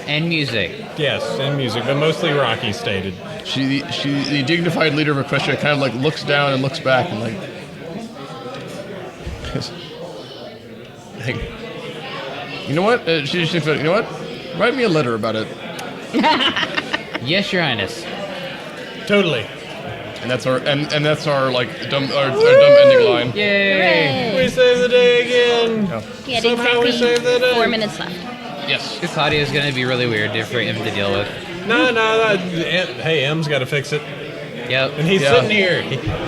And music. Yes, and music, but mostly rock, he stated. She, the dignified leader of Equestria, kind of like looks down and looks back and like, you know what? She said, you know what? Write me a letter about it. Yes, Your Highness. Totally. And that's our like dumb ending line. Yay! We saved the day again. Get Somehow we saved the day. 4 minutes left. Yes. This audio is gonna be really weird for him to deal with. No, hey, M's got to fix it. Yep. And he's Yeah. sitting here.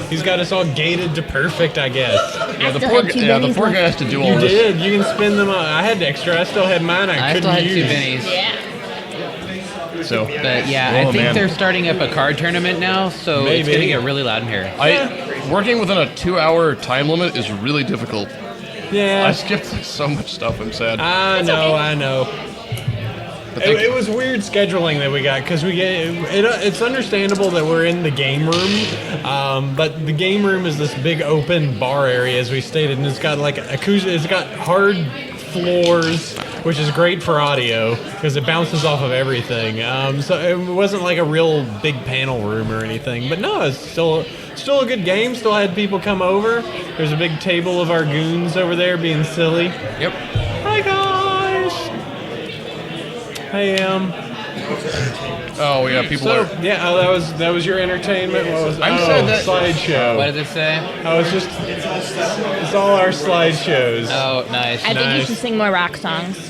He's got us all gated to perfect, I guess. Yeah, the still poor, have 2 yeah, the bennies poor left. guy has to do all You this. did. You can spin them. I had extra. I still had mine. I I couldn't still had use. 2 bennies. Yeah. So, But yeah, I Oh, think man. they're starting up a card tournament now, so it's Maybe. gonna get really loud in here. working within a 2-hour time limit is really difficult. Yeah. I skipped like, so much stuff. I'm sad. I know. But thank It was weird scheduling that we got because it's understandable that we're in the game room, but the game room is this big open bar area, as we stated, and it's got like it's got hard floors, which is great for audio because it bounces off of everything. So it wasn't like a real big panel room or anything, but no, it's still a good game. Still had people come over. There's a big table of our goons over there being silly. Yep. Hi guys. Hey Oh yeah, people So are. yeah, that was your entertainment. What was I'm sad that- slideshow? What did it say? I was just it's all our slideshows. Oh, nice. I think you Nice. should sing more rock songs.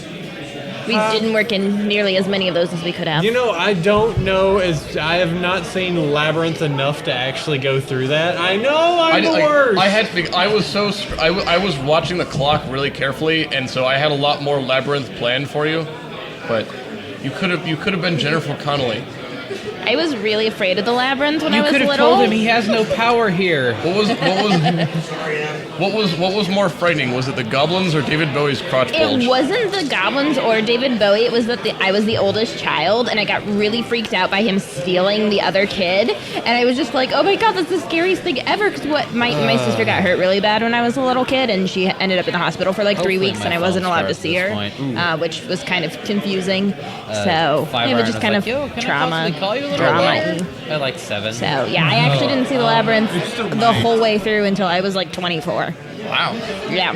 We didn't work in nearly as many of those as we could have. You know, I don't know I have not seen Labyrinth enough to actually go through that. I know I'm the worst. I was watching the clock really carefully, and so I had a lot more Labyrinth planned for you, but you could have been Jennifer Connelly. I was really afraid of the labyrinth when I You was could have little. told him he has no power here. What was more frightening? Was it the goblins or David Bowie's crotch bulge? It wasn't the goblins or David Bowie. It was that I was the oldest child, and I got really freaked out by him stealing the other kid. And I was just like, "Oh my god, that's the scariest thing ever!" Because my sister got hurt really bad when I was a little kid, and she ended up in the hospital for like 3 Hopefully weeks, my and I wasn't phone allowed to starts see at her, this point. which was kind of confusing. So 5 it was hours, just I kind was of like, "Yo, can I trauma, possibly call you a little drama. later?" At like 7. So yeah, I actually didn't see the labyrinth the whole way through until I was like 24. Wow. Yeah.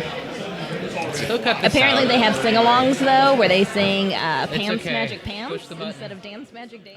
Still cut this Apparently out. they have sing-alongs though, where they sing Pam's okay. Magic Pam Push the button. instead of Dan's Magic Dan.